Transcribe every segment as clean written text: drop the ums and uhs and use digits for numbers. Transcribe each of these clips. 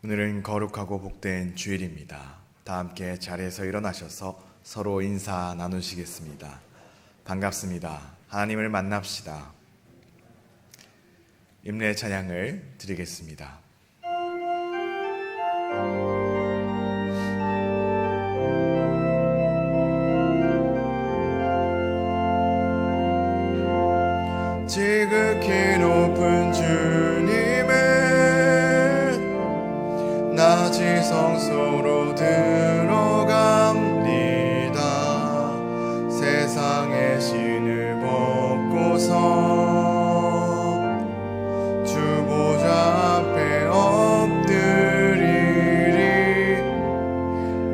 오늘은 거룩하고 복된 주일입니다. 다 함께 자리에서 일어나셔서 서로 인사 나누시겠습니다. 반갑습니다. 하나님을 만납시다. 임례 찬양을 드리겠습니다. 지극히 높은 주님의 나 지성소로 들어갑니다. 세상의 신을 벗고서 주 보좌 앞에 엎드리리.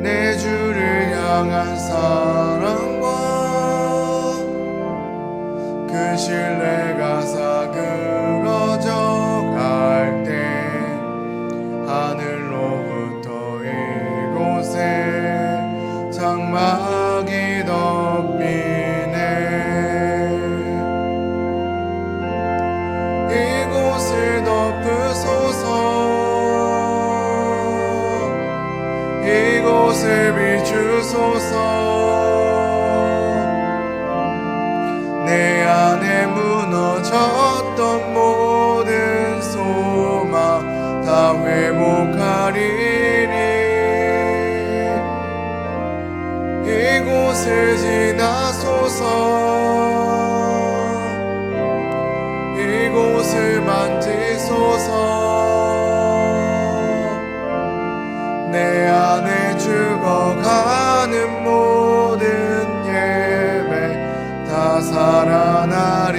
내 주를 향한 사랑과 그 신뢰가 사그러져 갈 때 하늘로부터 이곳에 장막이 덮이네. 이곳을 덮으소서. 이곳을 비추소서. 내 안에 무너졌던 모든 소망 다 회복하리니. 이곳을 지나소서. 이곳을 만지소서. 내 안에 죽어가는 모든 예배 다 살아나리라.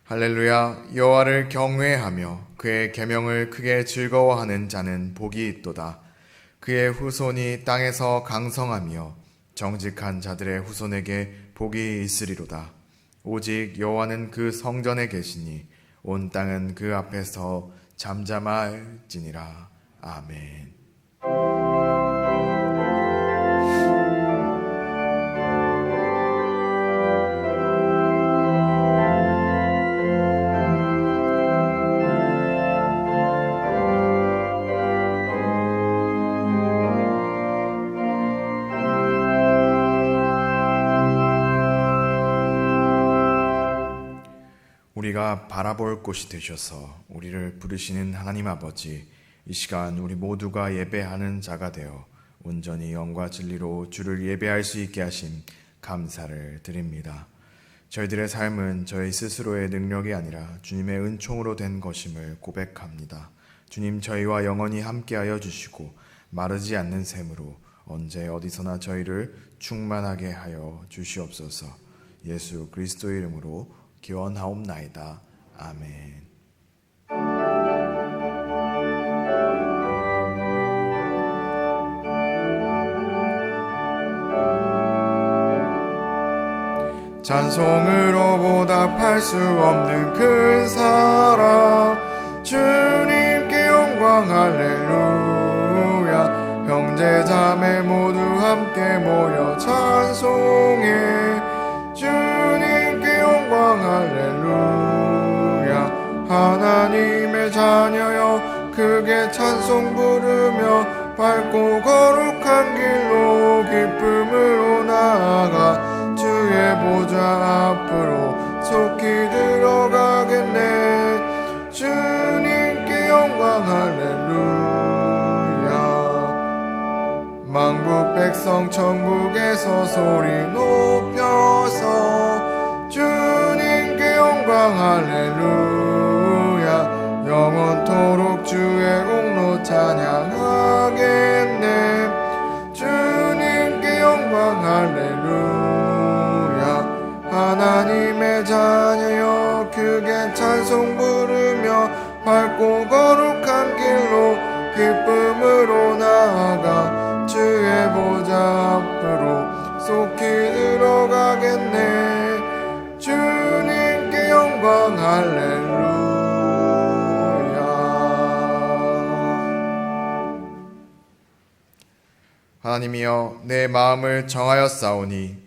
할렐루야. 여호와를 경외하며 그의 계명을 크게 즐거워하는 자는 복이 있도다. 그의 후손이 땅에서 강성하며 정직한 자들의 후손에게 복이 있으리로다. 오직 여호와는 그 성전에 계시니 온 땅은 그 앞에서 잠잠할지니라. 아멘. 우리가 바라볼 곳이 되셔서 우리를 부르시는 하나님 아버지, 이 시간 우리 모두가 예배하는 자가 되어 온전히 영과 진리로 주를 예배할 수 있게 하신 감사를 드립니다. 저희들의 삶은 저희 스스로의 능력이 아니라 주님의 은총으로 된 것임을 고백합니다. 주님, 저희와 영원히 함께하여 주시고 마르지 않는 샘으로 언제 어디서나 저희를 충만하게 하여 주시옵소서. 예수 그리스도의 이름으로 기원하옵나이다. 아멘. 찬송으로 보답할 수 없는 큰 사랑, 주님께 영광 할렐루야. 형제 자매 모두 함께 모여 찬송해. 주님께 영광 할렐루야. 하나님의 자녀여 크게 찬송 부르며 밝고 거룩한 길로 기쁨으로 나아가 주의 보좌 앞으로 속히 들어가겠네. 주님께 영광 할렐루야. 만국 백성 천국에서 소리 높여서 주님께 영광 할렐루야. 영원토록 주의 공로 찬양하겠네. 주님께 영광 할렐루야. 하나님의 자녀여 크게 찬송 부르며 밝고 거룩한 길로 기쁨으로 나아가 주의 보좌 앞으로 속히 들어가겠네. 주님께 영광 할렐루야. 하나님이여 내 마음을 정하였사오니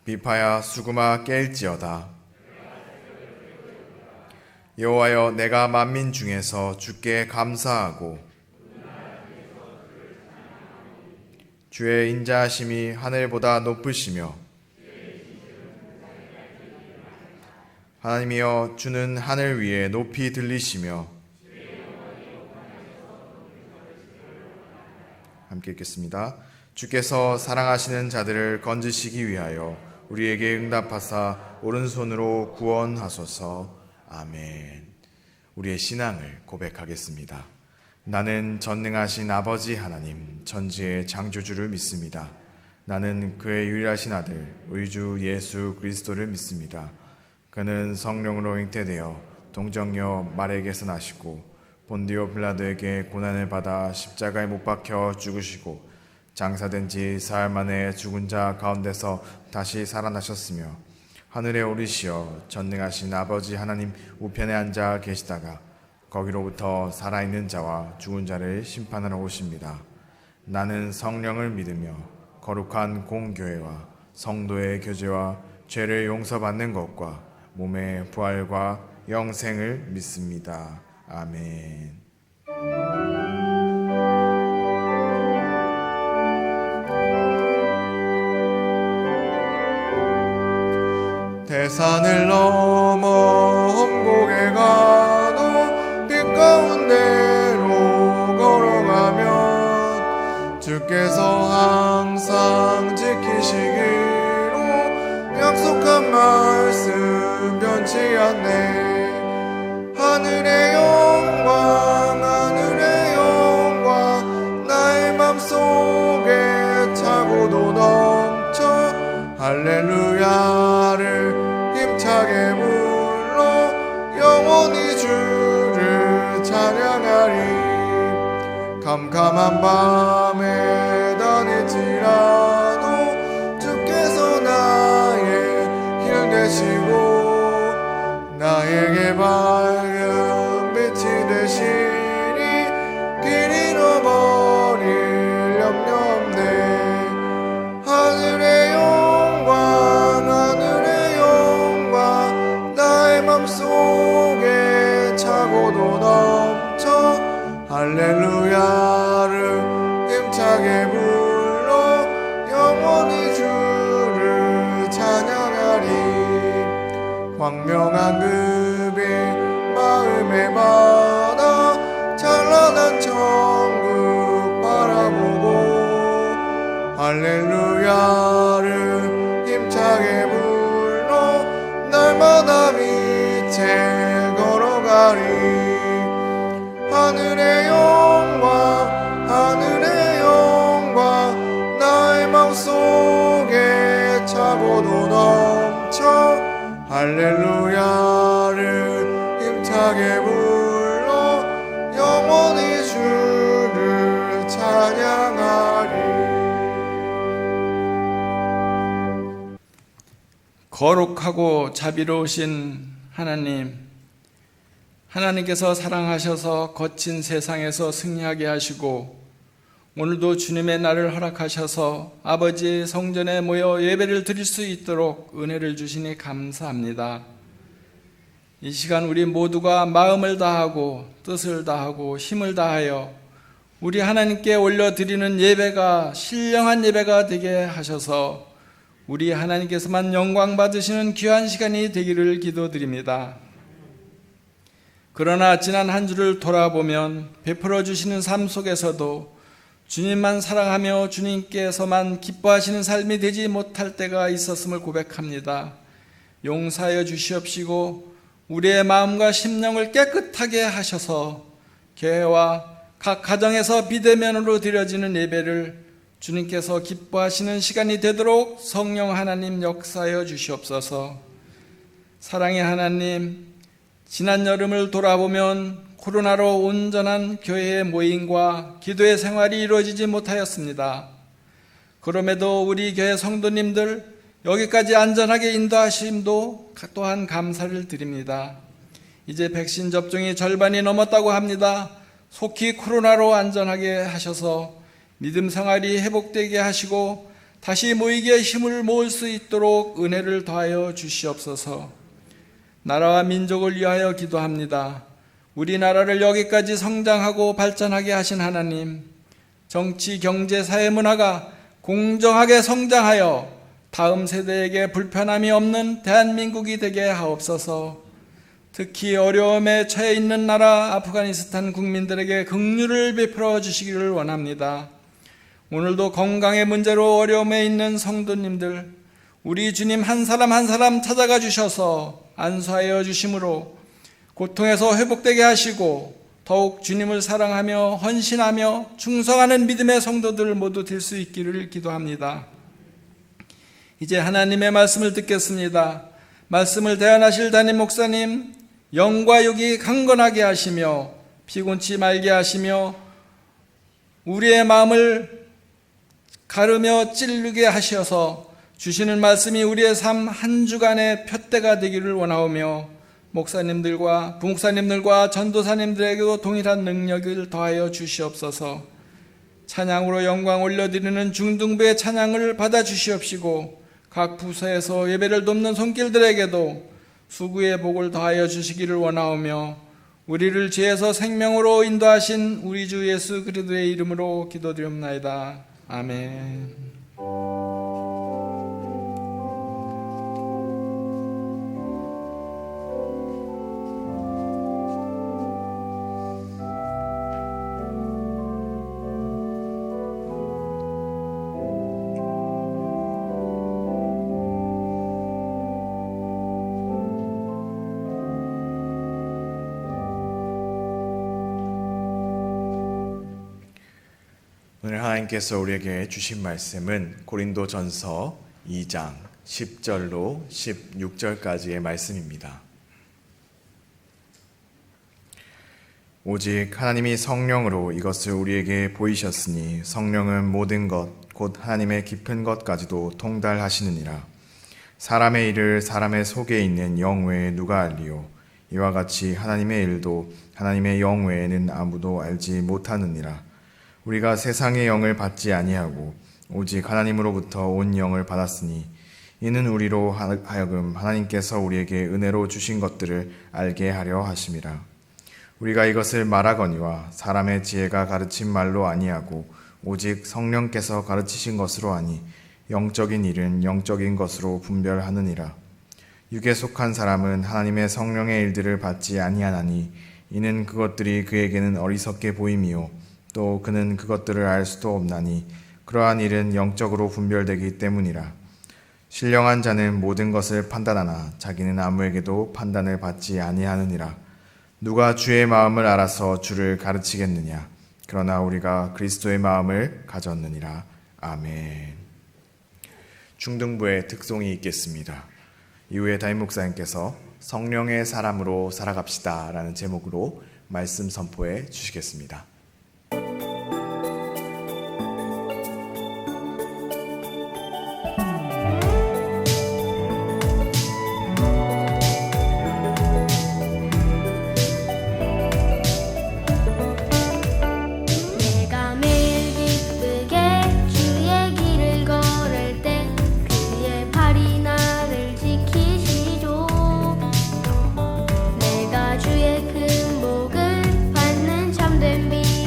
비파야 수구마 깰지어다. 여호와여, 내가 만민 중에서 주께 감사하고 주의 인자하심이 하늘보다 높으시며 하나님이여, 주는 하늘 위에 높이 들리시며 함께 읽겠습니다. 주께서 사랑하시는 자들을 건지시기 위하여 우리에게 응답하사 오른손으로 구원하소서. 아멘. 우리의 신앙을 고백하겠습니다. 나는 전능하신 아버지 하나님, 천지의 창조주를 믿습니다. 나는 그의 유일하신 아들 의주 예수 그리스도를 믿습니다. 그는 성령으로 잉태되어 동정녀 마리아에게서 나시고 본디오 빌라도에게 고난을 받아 십자가에 못 박혀 죽으시고 장사된 지 사흘 만에 죽은 자 가운데서 다시 살아나셨으며 하늘에 오르시어 전능하신 아버지 하나님 우편에 앉아 계시다가 거기로부터 살아있는 자와 죽은 자를 심판하러 오십니다. 나는 성령을 믿으며 거룩한 공교회와 성도의 교제와 죄를 용서받는 것과 몸의 부활과 영생을 믿습니다. 아멘. 대산을 넘어 험곡에 가도 빛 가운데로 걸어가면 주께서 항상 지키시기로 약속한 말씀 변치 않네. 하늘의 영광 하늘의 영광 나의 맘속에 차고도 넘쳐 할렐루야를 힘차게 불러 영원히 주를 찬양하리. 캄캄한 밤에 다닐지라도 주께서 나의 길 되시고 나에게 밝은 빛이 되시니 길 잃어버릴 염려 없네. 하늘의 영광 하늘의 영광 나의 맘속에 차고도 넘쳐 할렐루야를 힘차게 불러 영원히 주를 찬양하리. 광명한 그 빛 마음에 받아 찬란한 천국 바라보고 할렐루야를 힘차게 불러 날마다 빛에 걸어가리. 하늘의 영광 하늘의 영광 나의 마음속에 차고도 넘쳐 할렐루야를 힘차게 불러 영원히 주를 찬양하리. 거룩하고 자비로우신 하나님께서 사랑하셔서 거친 세상에서 승리하게 하시고 오늘도 주님의 날을 허락하셔서 아버지의 성전에 모여 예배를 드릴 수 있도록 은혜를 주시니 감사합니다. 이 시간 우리 모두가 마음을 다하고 뜻을 다하고 힘을 다하여 우리 하나님께 올려드리는 예배가 신령한 예배가 되게 하셔서 우리 하나님께서만 영광 받으시는 귀한 시간이 되기를 기도드립니다. 그러나 지난 한 주를 돌아보면 베풀어 주시는 삶 속에서도 주님만 사랑하며 주님께서만 기뻐하시는 삶이 되지 못할 때가 있었음을 고백합니다. 용서하여 주시옵시고 우리의 마음과 심령을 깨끗하게 하셔서 교회와 각 가정에서 비대면으로 드려지는 예배를 주님께서 기뻐하시는 시간이 되도록 성령 하나님 역사하여 주시옵소서. 사랑의 하나님, 지난 여름을 돌아보면 코로나로 온전한 교회의 모임과 기도의 생활이 이루어지지 못하였습니다. 그럼에도 우리 교회 성도님들 여기까지 안전하게 인도하심도 또한 감사를 드립니다. 이제 백신 접종이 절반이 넘었다고 합니다. 속히 코로나로 안전하게 하셔서 믿음 생활이 회복되게 하시고 다시 모이기에 힘을 모을 수 있도록 은혜를 더하여 주시옵소서. 나라와 민족을 위하여 기도합니다. 우리나라를 여기까지 성장하고 발전하게 하신 하나님, 정치, 경제, 사회, 문화가 공정하게 성장하여 다음 세대에게 불편함이 없는 대한민국이 되게 하옵소서. 특히 어려움에 처해 있는 나라 아프가니스탄 국민들에게 긍휼을 베풀어 주시기를 원합니다. 오늘도 건강의 문제로 어려움에 있는 성도님들, 우리 주님 한 사람 한 사람 찾아가 주셔서 안수하여 주심으로 고통에서 회복되게 하시고 더욱 주님을 사랑하며 헌신하며 충성하는 믿음의 성도들 모두 될 수 있기를 기도합니다. 이제 하나님의 말씀을 듣겠습니다. 말씀을 대언하실 담임 목사님, 영과 육이 강건하게 하시며 피곤치 말게 하시며 우리의 마음을 가르며 찔르게 하셔서 주시는 말씀이 우리의 삶 한 주간의 푯대가 되기를 원하오며 목사님들과 부목사님들과 전도사님들에게도 동일한 능력을 더하여 주시옵소서. 찬양으로 영광 올려드리는 중등부의 찬양을 받아 주시옵시고 각 부서에서 예배를 돕는 손길들에게도 수구의 복을 더하여 주시기를 원하오며 우리를 죄에서 생명으로 인도하신 우리 주 예수 그리스도의 이름으로 기도드립나이다. 아멘. 오늘 하나님께서 우리에게 주신 말씀은 고린도전서 2장 10절로 16절까지의 말씀입니다. 오직 하나님이 성령으로 이것을 우리에게 보이셨으니 성령은 모든 것 곧 하나님의 깊은 것까지도 통달하시느니라. 사람의 일을 사람의 속에 있는 영 외에 누가 알리요? 이와 같이 하나님의 일도 하나님의 영 외에는 아무도 알지 못하느니라. 우리가 세상의 영을 받지 아니하고 오직 하나님으로부터 온 영을 받았으니 이는 우리로 하여금 하나님께서 우리에게 은혜로 주신 것들을 알게 하려 하심이라. 우리가 이것을 말하거니와 사람의 지혜가 가르친 말로 아니하고 오직 성령께서 가르치신 것으로 하니 영적인 일은 영적인 것으로 분별하느니라. 육에 속한 사람은 하나님의 성령의 일들을 받지 아니하나니 이는 그것들이 그에게는 어리석게 보임이요 또 그는 그것들을 알 수도 없나니 그러한 일은 영적으로 분별되기 때문이라. 신령한 자는 모든 것을 판단하나 자기는 아무에게도 판단을 받지 아니하느니라. 누가 주의 마음을 알아서 주를 가르치겠느냐? 그러나 우리가 그리스도의 마음을 가졌느니라. 아멘. 중등부의 특송이 있겠습니다. 이후에 담임 목사님께서 성령의 사람으로 살아갑시다 라는 제목으로 말씀 선포해 주시겠습니다. 주의 큰 복을 받는 참된 빛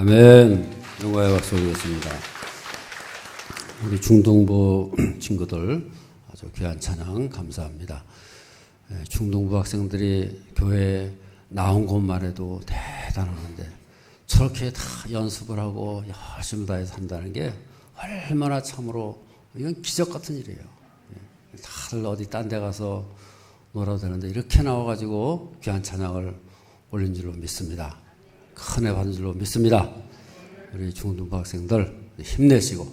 아멘. 영광의 박수 올리겠습니다. 우리 중동부 친구들 아주 귀한 찬양 감사합니다. 중동부 학생들이 교회에 나온 것만 해도 대단한데 저렇게 다 연습을 하고 열심히 다해서 한다는 게 얼마나 참으로 이건 기적 같은 일이에요. 다들 어디 딴 데 가서 놀아도 되는데 이렇게 나와가지고 귀한 찬양을 올린 줄로 믿습니다. 큰 애 받은 줄로 믿습니다. 우리 중등부 학생들 힘내시고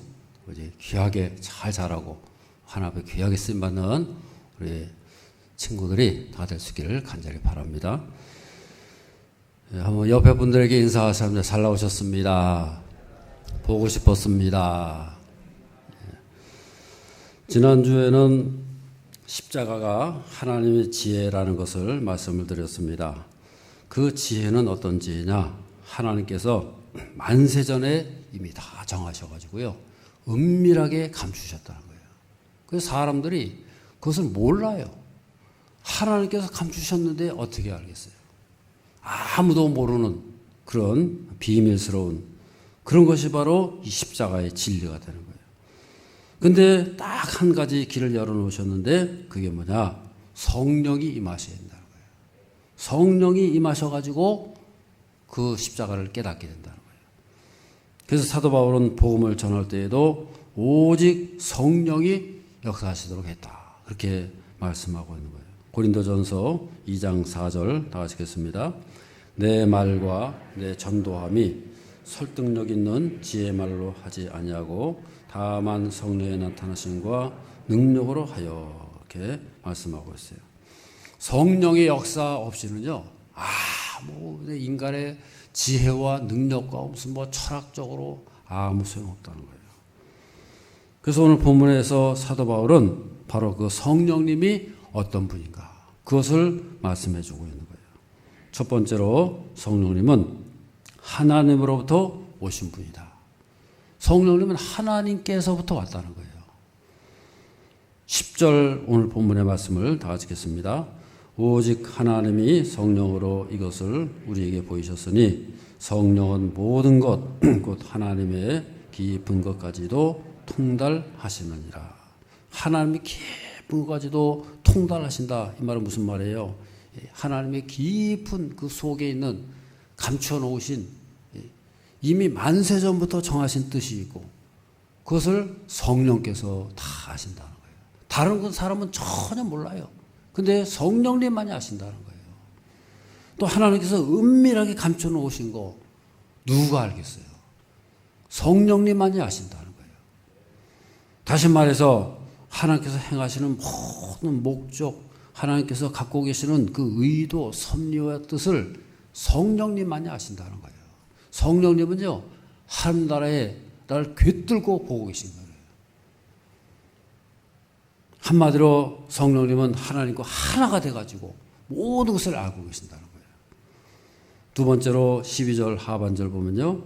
이제 귀하게 잘 자라고 하나님의 귀하게 쓰임받는 우리 친구들이 다 될 수 있기를 간절히 바랍니다. 한번 옆에 분들에게 인사하십니다. 잘 나오셨습니다. 보고 싶었습니다. 지난주에는 십자가가 하나님의 지혜라는 것을 말씀을 드렸습니다. 그 지혜는 어떤 지혜냐? 하나님께서 만세전에 이미 다 정하셔가지고요. 은밀하게 감추셨다는 거예요. 그래서 사람들이 그것을 몰라요. 하나님께서 감추셨는데 어떻게 알겠어요? 아무도 모르는 그런 비밀스러운 그런 것이 바로 이 십자가의 진리가 되는 거예요. 근데 딱 한 가지 길을 열어놓으셨는데 그게 뭐냐? 성령이 임하셔야 된다는 거예요. 성령이 임하셔가지고 그 십자가를 깨닫게 된다는 거예요. 그래서 사도 바울은 복음을 전할 때에도 오직 성령이 역사하시도록 했다. 그렇게 말씀하고 있는 거예요. 고린도전서 2장 4절 다 같이 읽겠습니다. 내 말과 내 전도함이 설득력 있는 지혜 말로 하지 아니하고 다만 성령의 나타나심과 능력으로 하여 이렇게 말씀하고 있어요. 성령의 역사 없이는요, 인간의 지혜와 능력과 무슨 철학적으로 아무 소용없다는 거예요. 그래서 오늘 본문에서 사도 바울은 바로 그 성령님이 어떤 분인가 그것을 말씀해 주고 있는 거예요. 첫 번째로 성령님은 하나님으로부터 오신 분이다. 성령님은 하나님께서부터 왔다는 거예요. 10절 오늘 본문의 말씀을 다 같이 읽겠습니다. 오직 하나님이 성령으로 이것을 우리에게 보이셨으니 성령은 모든 것 곧 하나님의 깊은 것까지도 통달하시느니라. 하나님이 깊은 것까지도 통달하신다. 이 말은 무슨 말이에요? 하나님의 깊은 그 속에 있는 감춰 놓으신 이미 만세전부터 정하신 뜻이 있고 그것을 성령께서 다 아신다는 거예요. 다른 사람은 전혀 몰라요. 근데 성령님만이 아신다는 거예요. 또 하나님께서 은밀하게 감춰 놓으신 거 누가 알겠어요? 성령님만이 아신다는 거예요. 다시 말해서 하나님께서 행하시는 모든 목적, 하나님께서 갖고 계시는 그 의도, 섭리와 뜻을 성령님만이 아신다는 거예요. 성령님은요, 하나님 나라에 나를 꿰뚫고 보고 계신 거예요. 한마디로 성령님은 하나님과 하나가 돼가지고 모든 것을 알고 계신다는 거예요. 두 번째로 12절 하반절 보면요,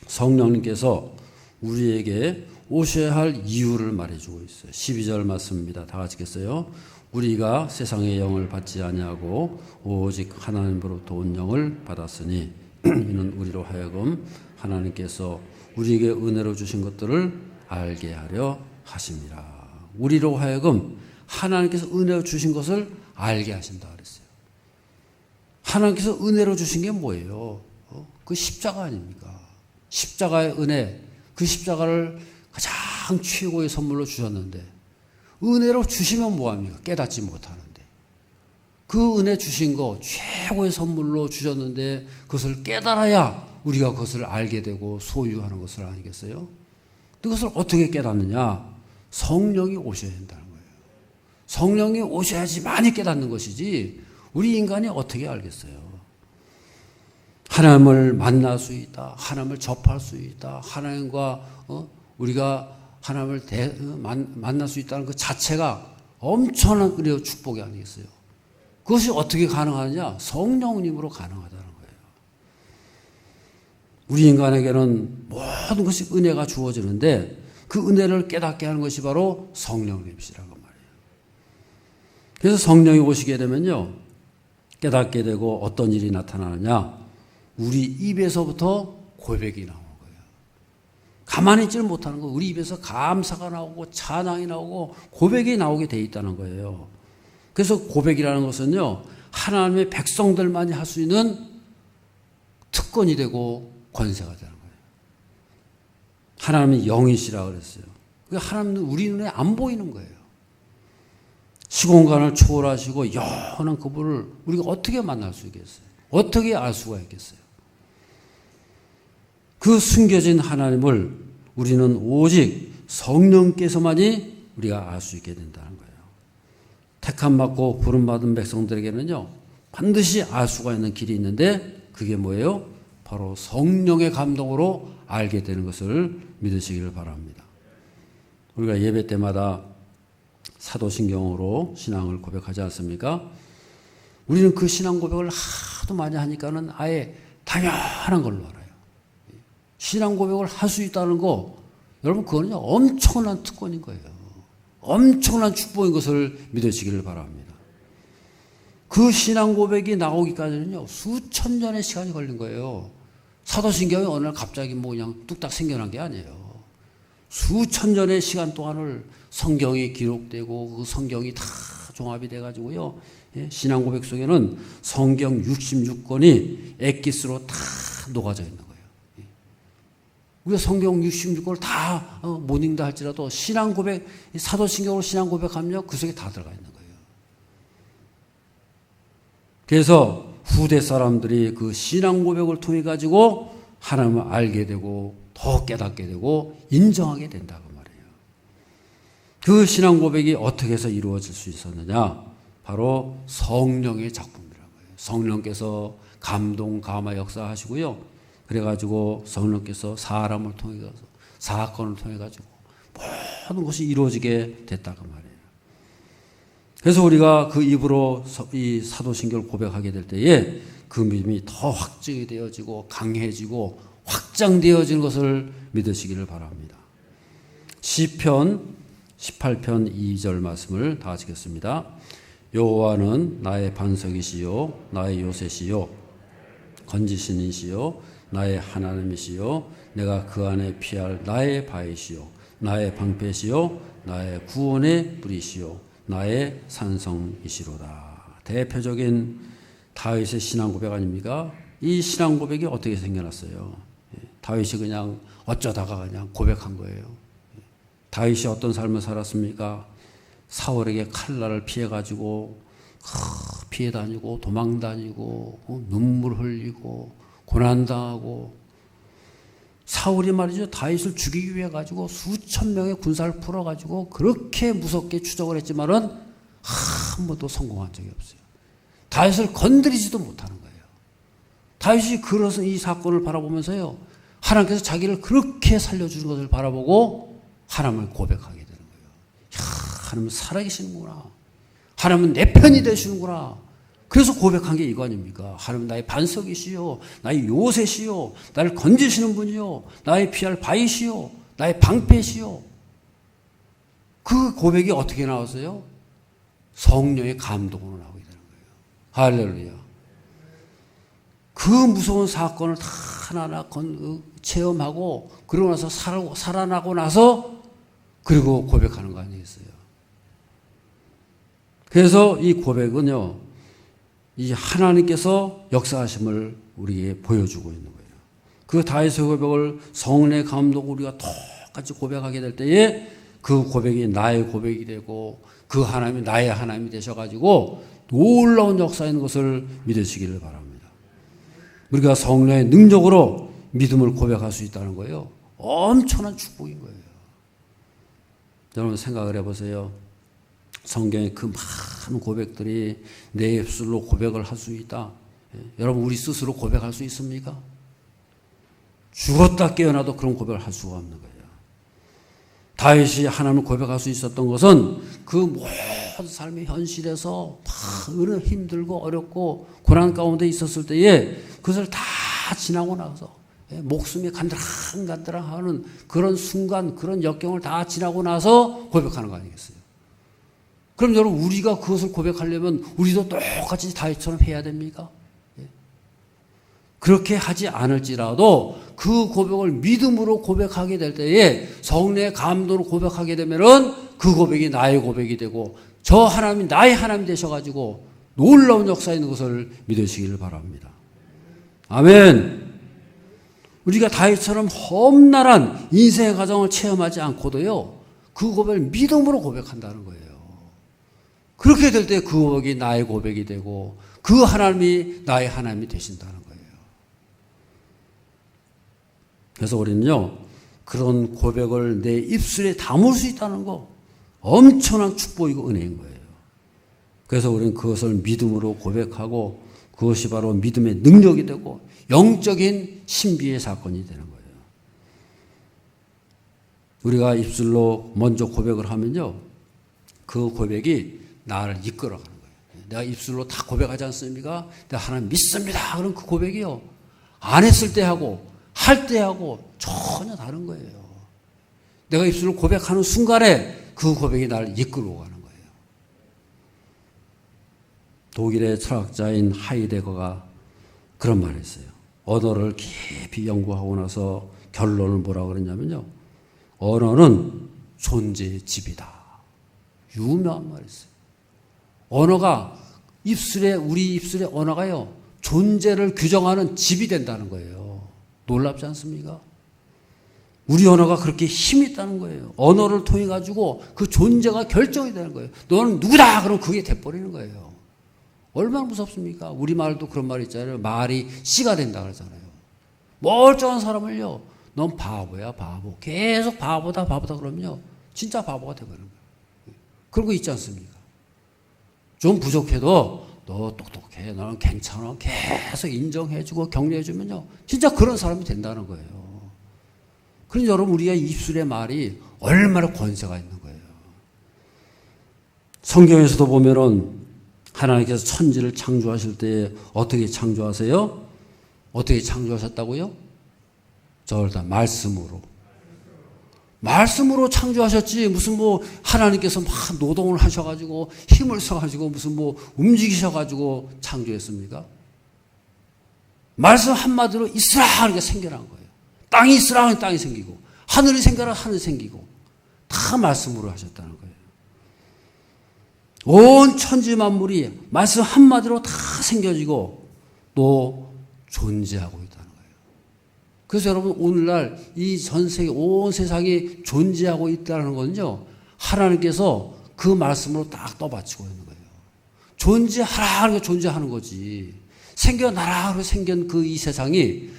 성령님께서 우리에게 오셔야 할 이유를 말해주고 있어요. 12절 말씀입니다. 다 같이 읽겠어요. 우리가 세상의 영을 받지 아니하고 오직 하나님으로부터 온 영을 받았으니 이는 우리로 하여금 하나님께서 우리에게 은혜로 주신 것들을 알게 하려 하심이라. 우리로 하여금 하나님께서 은혜로 주신 것을 알게 하신다 그랬어요. 하나님께서 은혜로 주신 게 뭐예요? 그 십자가 아닙니까? 십자가의 은혜, 그 십자가를 가장 최고의 선물로 주셨는데 은혜로 주시면 뭐합니까? 깨닫지 못하는데 그 은혜 주신 거 최고의 선물로 주셨는데 그것을 깨달아야 우리가 그것을 알게 되고 소유하는 것을 아니겠어요? 그것을 어떻게 깨닫느냐? 성령이 오셔야 된다는 거예요. 성령이 오셔야지 많이 깨닫는 것이지 우리 인간이 어떻게 알겠어요? 하나님을 만날 수 있다. 하나님을 접할 수 있다. 하나님과 우리가 하나님을 만날 수 있다는 그 자체가 엄청난 그래요 축복이 아니겠어요? 그것이 어떻게 가능하느냐? 성령님으로 가능하다는 거예요. 우리 인간에게는 모든 것이 은혜가 주어지는데 그 은혜를 깨닫게 하는 것이 바로 성령님이시라고 말이에요. 그래서 성령이 오시게 되면요, 깨닫게 되고 어떤 일이 나타나느냐? 우리 입에서부터 고백이 나오는 거예요. 가만히 있지를 못하는 거예요. 우리 입에서 감사가 나오고 찬양이 나오고 고백이 나오게 돼 있다는 거예요. 그래서 고백이라는 것은요, 하나님의 백성들만이 할 수 있는 특권이 되고 권세가 되는 거예요. 하나님은 영이시라 그랬어요. 하나님은 우리 눈에 안 보이는 거예요. 시공간을 초월하시고 영원한 그분을 우리가 어떻게 만날 수 있겠어요? 어떻게 알 수가 있겠어요? 그 숨겨진 하나님을 우리는 오직 성령께서만이 우리가 알 수 있게 된다는 거예요. 택함 받고 부름 받은 백성들에게는요, 반드시 알 수가 있는 길이 있는데 그게 뭐예요? 바로 성령의 감동으로 알게 되는 것을 믿으시기를 바랍니다. 우리가 예배 때마다 사도신경으로 신앙을 고백하지 않습니까? 우리는 그 신앙 고백을 하도 많이 하니까는 아예 당연한 걸로 알아요. 신앙 고백을 할 수 있다는 거, 여러분 그거는 엄청난 특권인 거예요. 엄청난 축복인 것을 믿으시기를 바랍니다. 그 신앙 고백이 나오기까지는요, 수천 년의 시간이 걸린 거예요. 사도신경이 어느 날 갑자기 뭐 그냥 뚝딱 생겨난 게 아니에요. 수천 년의 시간 동안을 성경이 기록되고 그 성경이 다 종합이 돼가지고요, 신앙 고백 속에는 성경 66권이 엑기스로 다 녹아져 있는 거예요. 우리가 성경 66권을 다 못 읽다 할지라도 신앙 고백, 사도신경으로 신앙 고백하면요, 그 속에 다 들어가 있는 거예요. 그래서 후대 사람들이 그 신앙 고백을 통해 가지고 하나님을 알게 되고 더 깨닫게 되고 인정하게 된다고 말이에요. 그 신앙 고백이 어떻게 해서 이루어질 수 있었느냐? 바로 성령의 작품이라는 거예요. 성령께서 감동, 감화 역사하시고요. 그래가지고 성령께서 사람을 통해 가서 사건을 통해 가지고 모든 것이 이루어지게 됐다고 말이에요. 그래서 우리가 그 입으로 이 사도신경을 고백하게 될 때에 그 믿음이 더 확증이 되어지고 강해지고 확장되어지는 것을 믿으시기를 바랍니다. 시편 18편 2절 말씀을 다 하시겠습니다. 여호와는 나의 반석이시요 나의 요새시요 건지신이시요 나의 하나님이시요 내가 그 안에 피할 나의 바위시요 나의 방패시요 나의 구원의 뿌리시요 나의 산성이시로다. 대표적인 다윗의 신앙 고백 아닙니까? 이 신앙 고백이 어떻게 생겨났어요? 다윗이 그냥 어쩌다가 그냥 고백한 거예요. 다윗이 어떤 삶을 살았습니까? 사울에게 칼날을 피해가지고 피해 다니고 도망 다니고 눈물 흘리고 고난당하고, 사울이 말이죠, 다윗을 죽이기 위해 가지고 수천 명의 군사를 풀어가지고 그렇게 무섭게 추적을 했지만은 한 번도 성공한 적이 없어요. 다윗을 건드리지도 못하는 거예요. 다윗이 그런 이 사건을 바라보면서요, 하나님께서 자기를 그렇게 살려주는 것을 바라보고 하나님을 고백하게 되는 거예요. 하나님은 살아계시는구나. 하나님은 내 편이 되시는구나. 그래서 고백한 게 이거 아닙니까? 하나님은 나의 반석이시요 나의 요새시요 나를 건지시는 분이요 나의 피할 바위시요 나의 방패시요. 그 고백이 어떻게 나왔어요? 성령의 감동으로 나오게 되는 거예요. 할렐루야. 그 무서운 사건을 다 하나하나 체험하고 그러고 나서 살아나고 나서 그리고 고백하는 거 아니겠어요? 그래서 이 고백은요, 이 하나님께서 역사하심을 우리에게 보여주고 있는 거예요. 그 다윗의 고백을 성령의 감동으로 우리가 똑같이 고백하게 될 때에 그 고백이 나의 고백이 되고 그 하나님이 나의 하나님이 되셔가지고 놀라운 역사인 것을 믿으시기를 바랍니다. 우리가 성령의 능력으로 믿음을 고백할 수 있다는 거예요. 엄청난 축복인 거예요. 여러분 생각을 해보세요. 성경의 그 많은 고백들이 내 입술로 고백을 할 수 있다. 여러분 우리 스스로 고백할 수 있습니까? 죽었다 깨어나도 그런 고백을 할 수가 없는 거예요. 다윗이 하나님을 고백할 수 있었던 것은 그 모든 삶의 현실에서 막 힘들고 어렵고 고난 가운데 있었을 때에 그것을 다 지나고 나서 목숨이 간드랑간드랑하는 그런 순간, 그런 역경을 다 지나고 나서 고백하는 거 아니겠어요? 그럼 여러분 우리가 그것을 고백하려면 우리도 똑같이 다윗처럼 해야 됩니까? 그렇게 하지 않을지라도 그 고백을 믿음으로 고백하게 될 때에 성령의 감동으로 고백하게 되면은 그 고백이 나의 고백이 되고 저 하나님이 나의 하나님이 되셔가지고 놀라운 역사 있는 것을 믿으시기를 바랍니다. 아멘. 우리가 다윗처럼 험난한 인생의 과정을 체험하지 않고도요, 그 고백을 믿음으로 고백한다는 거예요. 그렇게 될 때 그 고백이 나의 고백이 되고 그 하나님이 나의 하나님이 되신다는 거예요. 그래서 우리는요, 그런 고백을 내 입술에 담을 수 있다는 거 엄청난 축복이고 은혜인 거예요. 그래서 우리는 그것을 믿음으로 고백하고 그것이 바로 믿음의 능력이 되고 영적인 신비의 사건이 되는 거예요. 우리가 입술로 먼저 고백을 하면요, 그 고백이 나를 이끌어가는 거예요. 내가 입술로 다 고백하지 않습니까? 내가 하나님 믿습니다. 그럼 그 고백이요, 안 했을 때 하고 할 때 하고 전혀 다른 거예요. 내가 입술로 고백하는 순간에 그 고백이 나를 이끌어 가는 거예요. 독일의 철학자인 하이데거가 그런 말을 했어요. 언어를 깊이 연구하고 나서 결론을 뭐라고 그랬냐면요, 언어는 존재의 집이다. 유명한 말이었어요. 언어가 우리 입술의 언어가요, 존재를 규정하는 집이 된다는 거예요. 놀랍지 않습니까? 우리 언어가 그렇게 힘이 있다는 거예요. 언어를 통해 가지고 그 존재가 결정이 되는 거예요. 너는 누구다! 그러면 그게 돼버리는 거예요. 얼마나 무섭습니까? 우리말도 그런 말 있잖아요. 말이 씨가 된다 그러잖아요. 멀쩡한 사람을요, 넌 바보야, 바보. 계속 바보다 그러면요, 진짜 바보가 돼버리는 거예요. 그런 거 있지 않습니까? 좀 부족해도 너 똑똑해, 너는 괜찮아, 계속 인정해주고 격려해주면요, 진짜 그런 사람이 된다는 거예요. 그러니 여러분, 우리가 입술의 말이 얼마나 권세가 있는 거예요. 성경에서도 보면은 하나님께서 천지를 창조하실 때 어떻게 창조하세요? 어떻게 창조하셨다고요? 저를 다 말씀으로 창조하셨지, 무슨 하나님께서 막 노동을 하셔가지고 힘을 써가지고 무슨 움직이셔가지고 창조했습니까? 말씀 한마디로 있으라 하니까 생겨난 거예요. 땅이 있으라 하니 땅이 생기고, 하늘이 생겨라 하늘이 생기고, 다 말씀으로 하셨다는 거예요. 온 천지 만물이 말씀 한마디로 다 생겨지고 또 존재하고 있다는 거예요. 그래서 여러분, 오늘날 이 전 세계, 온 세상이 존재하고 있다는 건요, 하나님께서 그 말씀으로 딱 떠받치고 있는 거예요. 존재하라 하니까 존재하는 거지. 생겨나라 하고 생긴 그 이 세상이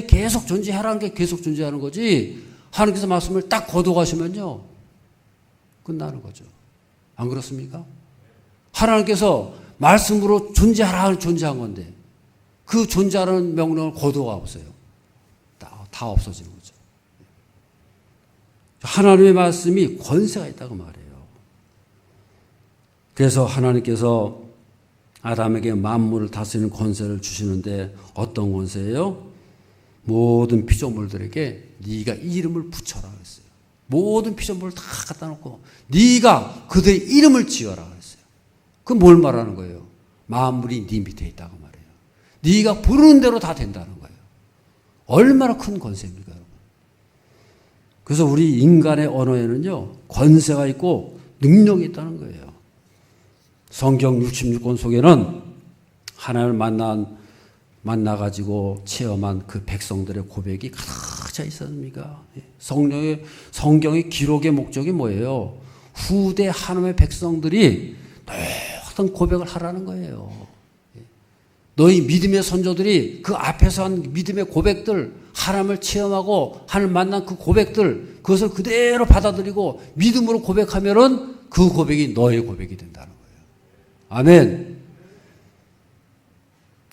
계속 존재하라는 게 계속 존재하는 거지, 하나님께서 말씀을 딱 거둬가시면요, 끝나는 거죠. 안 그렇습니까? 하나님께서 말씀으로 존재하라 존재한 건데 그 존재하는 명령을 거두어가 보세요. 다 없어지는 거죠. 하나님의 말씀이 권세가 있다고 말해요. 그래서 하나님께서 아담에게 만물을 다스리는 권세를 주시는데 어떤 권세예요? 모든 피조물들에게 네가 이름을 붙여라 그랬어요. 모든 피조물을 다 갖다 놓고 네가 그들의 이름을 지어라 그랬어요. 그건 뭘 말하는 거예요? 만물이 네 밑에 있다고 말해요. 네가 부르는 대로 다 된다는 거예요. 얼마나 큰 권세입니까, 여러분? 그래서 우리 인간의 언어에는요, 권세가 있고 능력이 있다는 거예요. 성경 66권 속에는 하나님을 만나가지고 체험한 그 백성들의 고백이 가득 차 있었습니까? 성경의 기록의 목적이 뭐예요? 후대 하나님의 백성들이 어떤 고백을 하라는 거예요. 너희 믿음의 선조들이 그 앞에서 한 믿음의 고백들, 하나님을 체험하고 하나님을 만난 그 고백들, 그것을 그대로 받아들이고 믿음으로 고백하면은 그 고백이 너의 고백이 된다는 거예요. 아멘.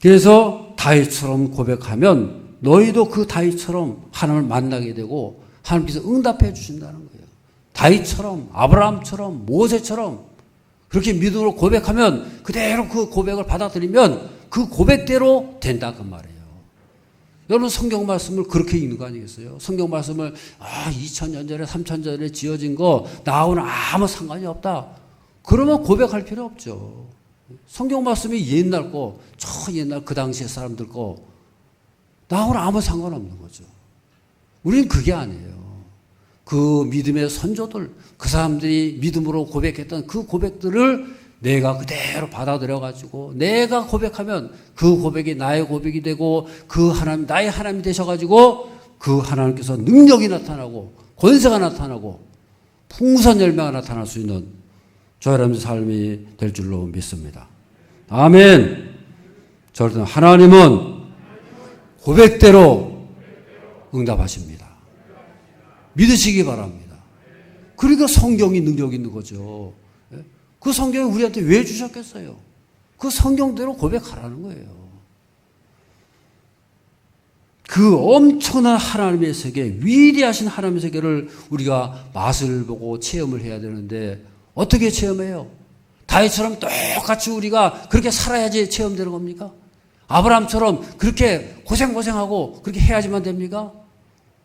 그래서 다윗처럼 고백하면 너희도 그 다윗처럼 하나님을 만나게 되고 하나님께서 응답해 주신다는 거예요. 다윗처럼, 아브라함처럼, 모세처럼 그렇게 믿음으로 고백하면 그대로 그 고백을 받아들이면 그 고백대로 된다 그 말이에요. 여러분, 성경 말씀을 그렇게 읽는 거 아니겠어요? 성경 말씀을 2000년 전에 3000년 전에 지어진 거 나하고는 아무 상관이 없다, 그러면 고백할 필요 없죠. 성경 말씀이 옛날 거, 저 옛날 그 당시의 사람들 거 나하고는 아무 상관없는 거죠. 우리는 그게 아니에요. 그 믿음의 선조들, 그 사람들이 믿음으로 고백했던 그 고백들을 내가 그대로 받아들여가지고 내가 고백하면 그 고백이 나의 고백이 되고 그 하나님, 나의 하나님이 되셔가지고 그 하나님께서 능력이 나타나고 권세가 나타나고 풍성한 열매가 나타날 수 있는 저 여러분의 삶이 될 줄로 믿습니다. 아멘. 저는 하나님은 고백대로 응답하십니다. 믿으시기 바랍니다. 그러니까 성경이 능력이 있는 거죠. 그 성경을 우리한테 왜 주셨겠어요? 그 성경대로 고백하라는 거예요. 그 엄청난 하나님의 세계, 위대하신 하나님의 세계를 우리가 맛을 보고 체험을 해야 되는데 어떻게 체험해요? 다윗처럼 똑같이 우리가 그렇게 살아야지 체험되는 겁니까? 아브라함처럼 그렇게 고생하고 그렇게 해야지만 됩니까?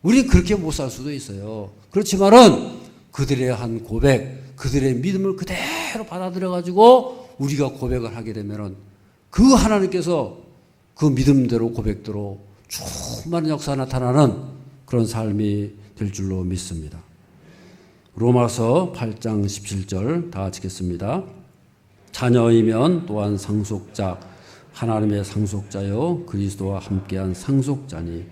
우리는 그렇게 못 살 수도 있어요. 그렇지만은 그들의 한 고백, 그들의 믿음을 그대로 받아들여가지고 우리가 고백을 하게 되면은 그 하나님께서 그 믿음대로 고백대로 충만한 역사가 나타나는 그런 삶이 될 줄로 믿습니다. 로마서 8장 17절 다 같이 읽겠습니다. 자녀이면 또한 상속자, 하나님의 상속자요 그리스도와 함께한 상속자니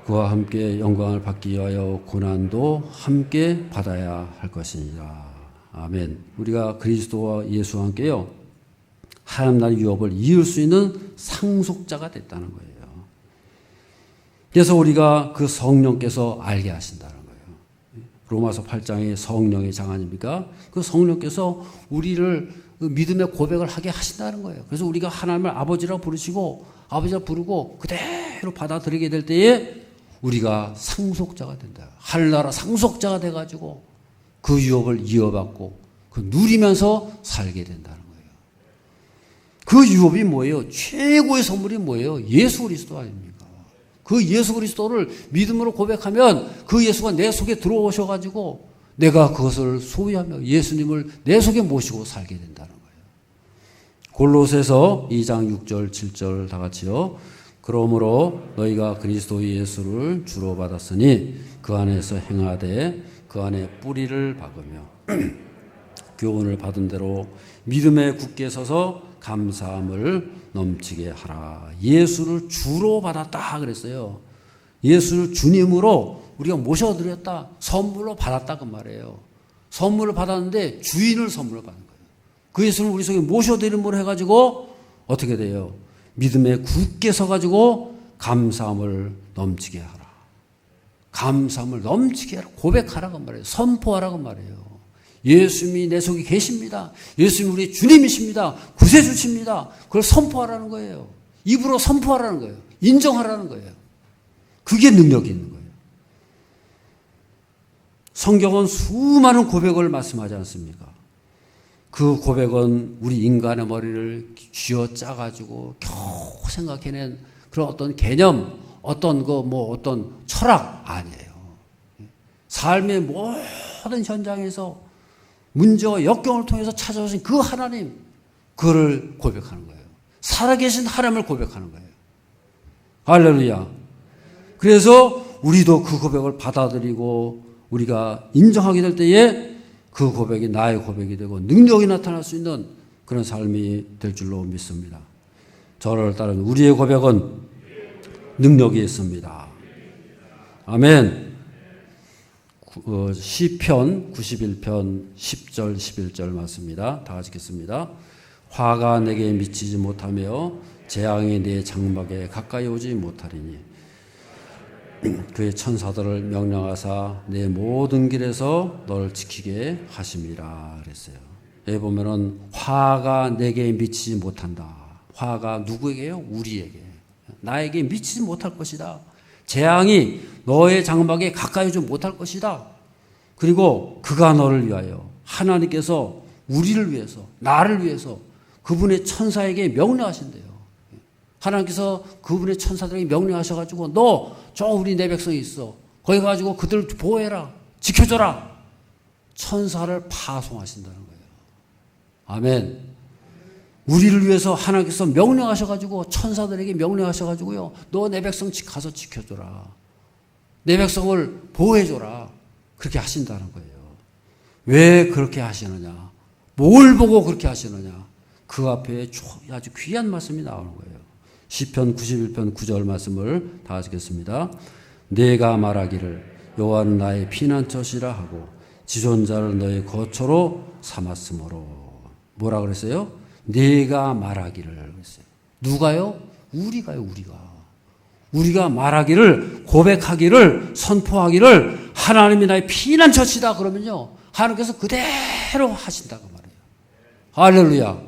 그와 함께 영광을 받기 위하여 고난도 함께 받아야 할 것이니라. 아멘. 우리가 그리스도와 예수와 함께요 하나님 나라의 유업을 이을 수 있는 상속자가 됐다는 거예요. 그래서 우리가 그 성령께서 알게 하신다는 거예요. 로마서 8장의 성령의 장 아닙니까? 그 성령께서 우리를 믿음의 고백을 하게 하신다는 거예요. 그래서 우리가 하나님을 아버지라 부르시고 아버지라 부르고 그대로 받아들이게 될 때에 우리가 상속자가 된다. 하늘나라 상속자가 돼가지고 그 유업을 이어받고 그 누리면서 살게 된다는 거예요. 그 유업이 뭐예요? 최고의 선물이 뭐예요? 예수 그리스도 아닙니까? 그 예수 그리스도를 믿음으로 고백하면 그 예수가 내 속에 들어오셔가지고 내가 그것을 소유하며 예수님을 내 속에 모시고 살게 된다는 거예요. 골로새서 2장 6절 7절 다 같이요. 그러므로 너희가 그리스도 예수를 주로 받았으니 그 안에서 행하되 그 안에 뿌리를 박으며 교훈을 받은 대로 믿음에 굳게 서서 감사함을 넘치게 하라. 예수를 주로 받았다 그랬어요. 예수를 주님으로 우리가 모셔드렸다. 선물로 받았다 그 말이에요. 선물을 받았는데 주인을 선물을 받은 거예요. 그 예수를 우리 속에 모셔드림으로 해가지고 어떻게 돼요? 믿음에 굳게 서가지고 감사함을 넘치게 하라. 감사함을 넘치게 하라. 고백하라고 말이에요. 선포하라고 말이에요. 예수님이 내 속에 계십니다. 예수님이 우리 주님이십니다. 구세주십니다. 그걸 선포하라는 거예요. 입으로 선포하라는 거예요. 인정하라는 거예요. 그게 능력이 있는 거예요. 성경은 수많은 고백을 말씀하지 않습니까? 그 고백은 우리 인간의 머리를 쥐어짜가지고 겨우 생각해낸 그런 어떤 개념, 어떤 어떤 철학 아니에요. 삶의 모든 현장에서 문제와 역경을 통해서 찾아오신 그 하나님, 그를 고백하는 거예요. 살아계신 하나님을 고백하는 거예요. 할렐루야. 그래서 우리도 그 고백을 받아들이고 우리가 인정하게 될 때에 그 고백이 나의 고백이 되고 능력이 나타날 수 있는 그런 삶이 될 줄로 믿습니다. 저를 따르는 우리의 고백은 능력이 있습니다. 아멘. 시편 91편 10절 11절 말씀입니다. 다 같이 읽겠습니다. 화가 내게 미치지 못하며 재앙이 내 장막에 가까이 오지 못하리니 그의 천사들을 명령하사 내 모든 길에서 너를 지키게 하심이라 그랬어요. 여기 보면은 화가 내게 미치지 못한다. 화가 누구에게요? 우리에게. 나에게 미치지 못할 것이다. 재앙이 너의 장막에 가까이 오지 못할 것이다. 그리고 그가 너를 위하여 하나님께서 우리를 위해서 나를 위해서 그분의 천사에게 명령하신대요. 하나님께서 그분의 천사들에게 명령하셔가지고 너 저 우리 내 백성이 있어. 거기 가지고 그들을 보호해라. 지켜줘라. 천사를 파송하신다는 거예요. 아멘. 우리를 위해서 하나님께서 명령하셔가지고 천사들에게 명령하셔가지고요. 너 내 백성 가서 지켜줘라. 내 백성을 보호해줘라. 그렇게 하신다는 거예요. 왜 그렇게 하시느냐? 뭘 보고 그렇게 하시느냐? 그 앞에 아주 귀한 말씀이 나오는 거예요. 시편 91편 9절 말씀을 다 읽겠습니다. 내가 말하기를 여호와는 나의 피난처시라 하고 지존자를 너의 거처로 삼았으므로. 뭐라 그랬어요? 내가 말하기를 그랬어요. 누가요? 우리가요. 우리가 말하기를, 고백하기를, 선포하기를 하나님이 나의 피난처시다 그러면요, 하나님께서 그대로 하신다고 말해요. 할렐루야.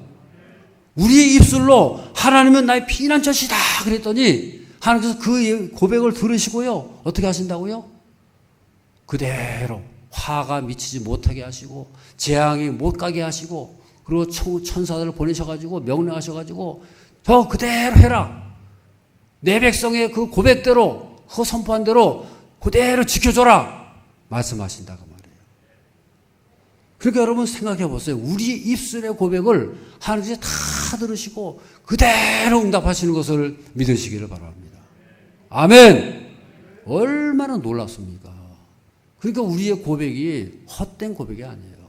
우리의 입술로 하나님은 나의 피난처시다 그랬더니 하나님께서 그 고백을 들으시고요, 어떻게 하신다고요? 그대로 화가 미치지 못하게 하시고 재앙이 못 가게 하시고, 그리고 천사들을 보내셔가지고 명령하셔가지고 저 그대로 해라. 내 백성의 그 고백대로, 그 선포한 대로 그대로 지켜줘라 말씀하신다고 말이에요. 그러니까 여러분 생각해 보세요. 우리 입술의 고백을 하나님께서 다 들으시고 그대로 응답하시는 것을 믿으시기를 바랍니다. 아멘. 얼마나 놀랍습니까? 그러니까 우리의 고백이 헛된 고백이 아니에요.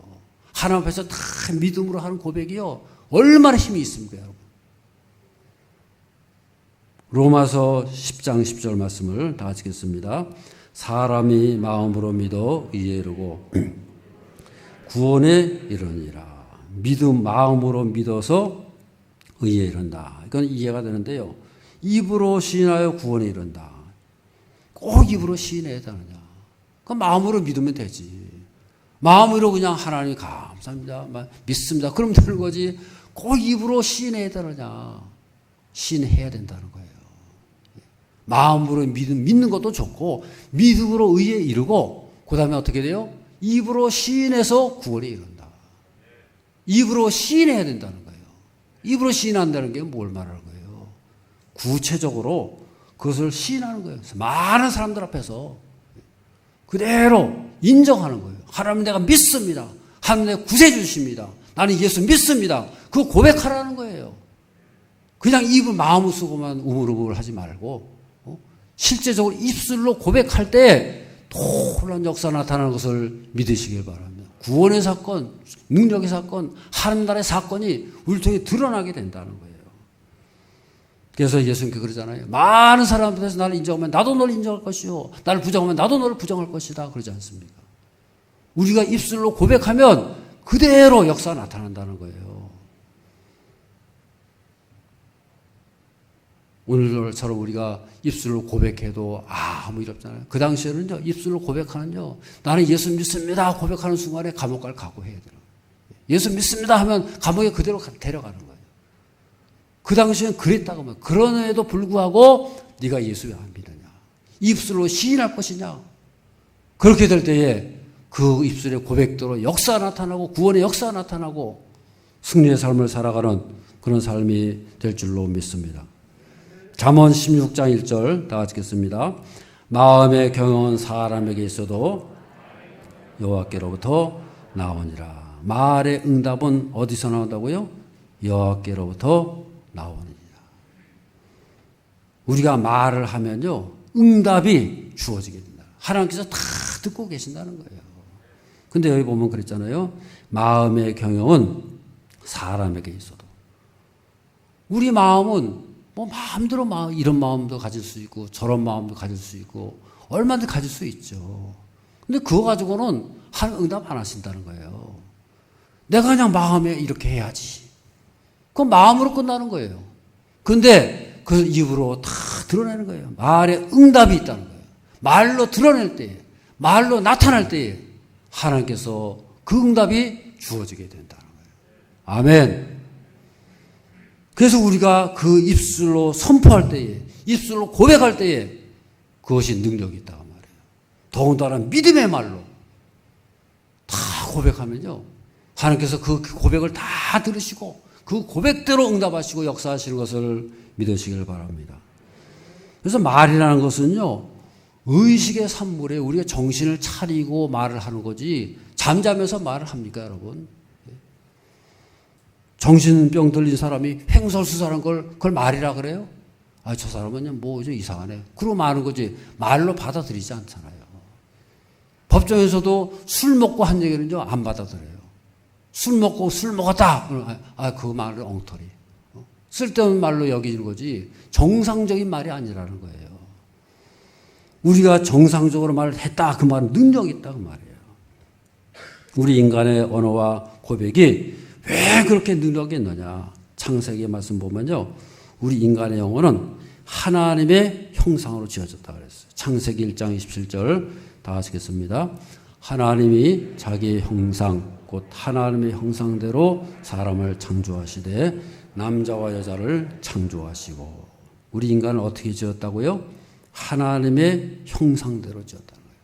하나님 앞에서 다 믿음으로 하는 고백이요, 얼마나 힘이 있습니까, 여러분? 로마서 10장 10절 말씀을 다 같이 읽겠습니다. 사람이 마음으로 믿어 의에 이르고 구원에 이르니라. 마음으로 믿어서 의에 이른다. 이건 이해가 되는데요. 입으로 시인하여 구원에 이른다. 꼭 입으로 시인해야 되느냐? 그럼 마음으로 믿으면 되지. 마음으로 그냥 하나님 감사합니다, 믿습니다, 그러면 되는 거지. 꼭 입으로 시인해야 되느냐? 시인해야 된다는 거예요. 마음으로 믿는 것도 좋고 믿음으로 의에 이르고, 그 다음에 어떻게 돼요? 입으로 시인해서 구원에 이른다. 입으로 시인해야 된다는 거예요. 입으로 시인한다는 게 뭘 말하는 거예요? 구체적으로 그것을 시인하는 거예요. 많은 사람들 앞에서 그대로 인정하는 거예요. 하나님 내가 믿습니다. 하나님 내가 구세주 주십니다. 나는 예수 믿습니다. 그거 고백하라는 거예요. 그냥 입을 마음을 쓰고만 우물우물 하지 말고, 실제적으로 입술로 고백할 때 놀라운 역사 나타나는 것을 믿으시길 바랍니다. 구원의 사건, 능력의 사건, 하나님 나라의 사건이 우리 통해 드러나게 된다는 거예요. 그래서 예수님께서 그러잖아요. 많은 사람 앞에서 나를 인정하면 나도 너를 인정할 것이요, 나를 부정하면 나도 너를 부정할 것이다 그러지 않습니까? 우리가 입술로 고백하면 그대로 역사가 나타난다는 거예요. 오늘처럼 우리가 입술로 고백해도 아무 일 없잖아요. 그 당시에는요, 입술로 고백하는요, 나는 예수 믿습니다 고백하는 순간에 감옥 갈 각오해야 돼요. 예수 믿습니다 하면 감옥에 그대로 데려가는 거예요. 그 당시엔 그랬다고 하면, 그럼에도 불구하고 네가 예수 왜 안 믿느냐? 입술로 시인할 것이냐? 그렇게 될 때에 그 입술의 고백대로 역사가 나타나고 구원의 역사가 나타나고 승리의 삶을 살아가는 그런 삶이 될 줄로 믿습니다. 잠언 16장 1절 다 같이 읽겠습니다. 마음의 경영은 사람에게 있어도 여호와께로부터 나오니라. 말의 응답은 어디서 나온다고요? 여호와께로부터 나오니라. 우리가 말을 하면요, 응답이 주어지게 된다. 하나님께서 다 듣고 계신다는 거예요. 근데 여기 보면 그랬잖아요. 마음의 경영은 사람에게 있어도. 우리 마음은 뭐 마음대로 이런 마음도 가질 수 있고 저런 마음도 가질 수 있고 얼마든지 가질 수 있죠. 근데 그거 가지고는 하나님 응답 안 하신다는 거예요. 내가 그냥 마음에 이렇게 해야지. 그건 마음으로 끝나는 거예요. 근데 그 입으로 다 드러내는 거예요. 말에 응답이 있다는 거예요. 말로 드러낼 때에, 말로 나타날 때에 하나님께서 그 응답이 주어지게 된다는 거예요. 아멘. 그래서 우리가 그 입술로 선포할 때에, 입술로 고백할 때에 그것이 능력이 있다고 말해요. 더군다나 믿음의 말로 다 고백하면요, 하나님께서 그 고백을 다 들으시고 그 고백대로 응답하시고 역사하시는 것을 믿으시길 바랍니다. 그래서 말이라는 것은요, 의식의 산물에 우리가 정신을 차리고 말을 하는 거지 잠자면서 말을 합니까, 여러분? 정신병 들린 사람이 횡설수설한 그걸 말이라 그래요? 아, 저 사람은 뭐 좀 이상하네. 그러고 마는 거지. 말로 받아들이지 않잖아요. 법정에서도 술 먹고 한 얘기는 안 받아들여요. 술 먹었다. 아, 그 말은 엉터리. 쓸데없는 말로 여기는 거지. 정상적인 말이 아니라는 거예요. 우리가 정상적으로 말을 했다. 그 말은 능력이 있다. 그 말이에요. 우리 인간의 언어와 고백이 왜 그렇게 능력이 있느냐. 창세기 말씀 보면요. 우리 인간의 영혼은 하나님의 형상으로 지어졌다 그랬어요. 창세기 1장 27절 다 하시겠습니다. 하나님이 자기의 형상 곧 하나님의 형상대로 사람을 창조하시되 남자와 여자를 창조하시고 우리 인간을 어떻게 지었다고요? 하나님의 형상대로 지었다는 거예요.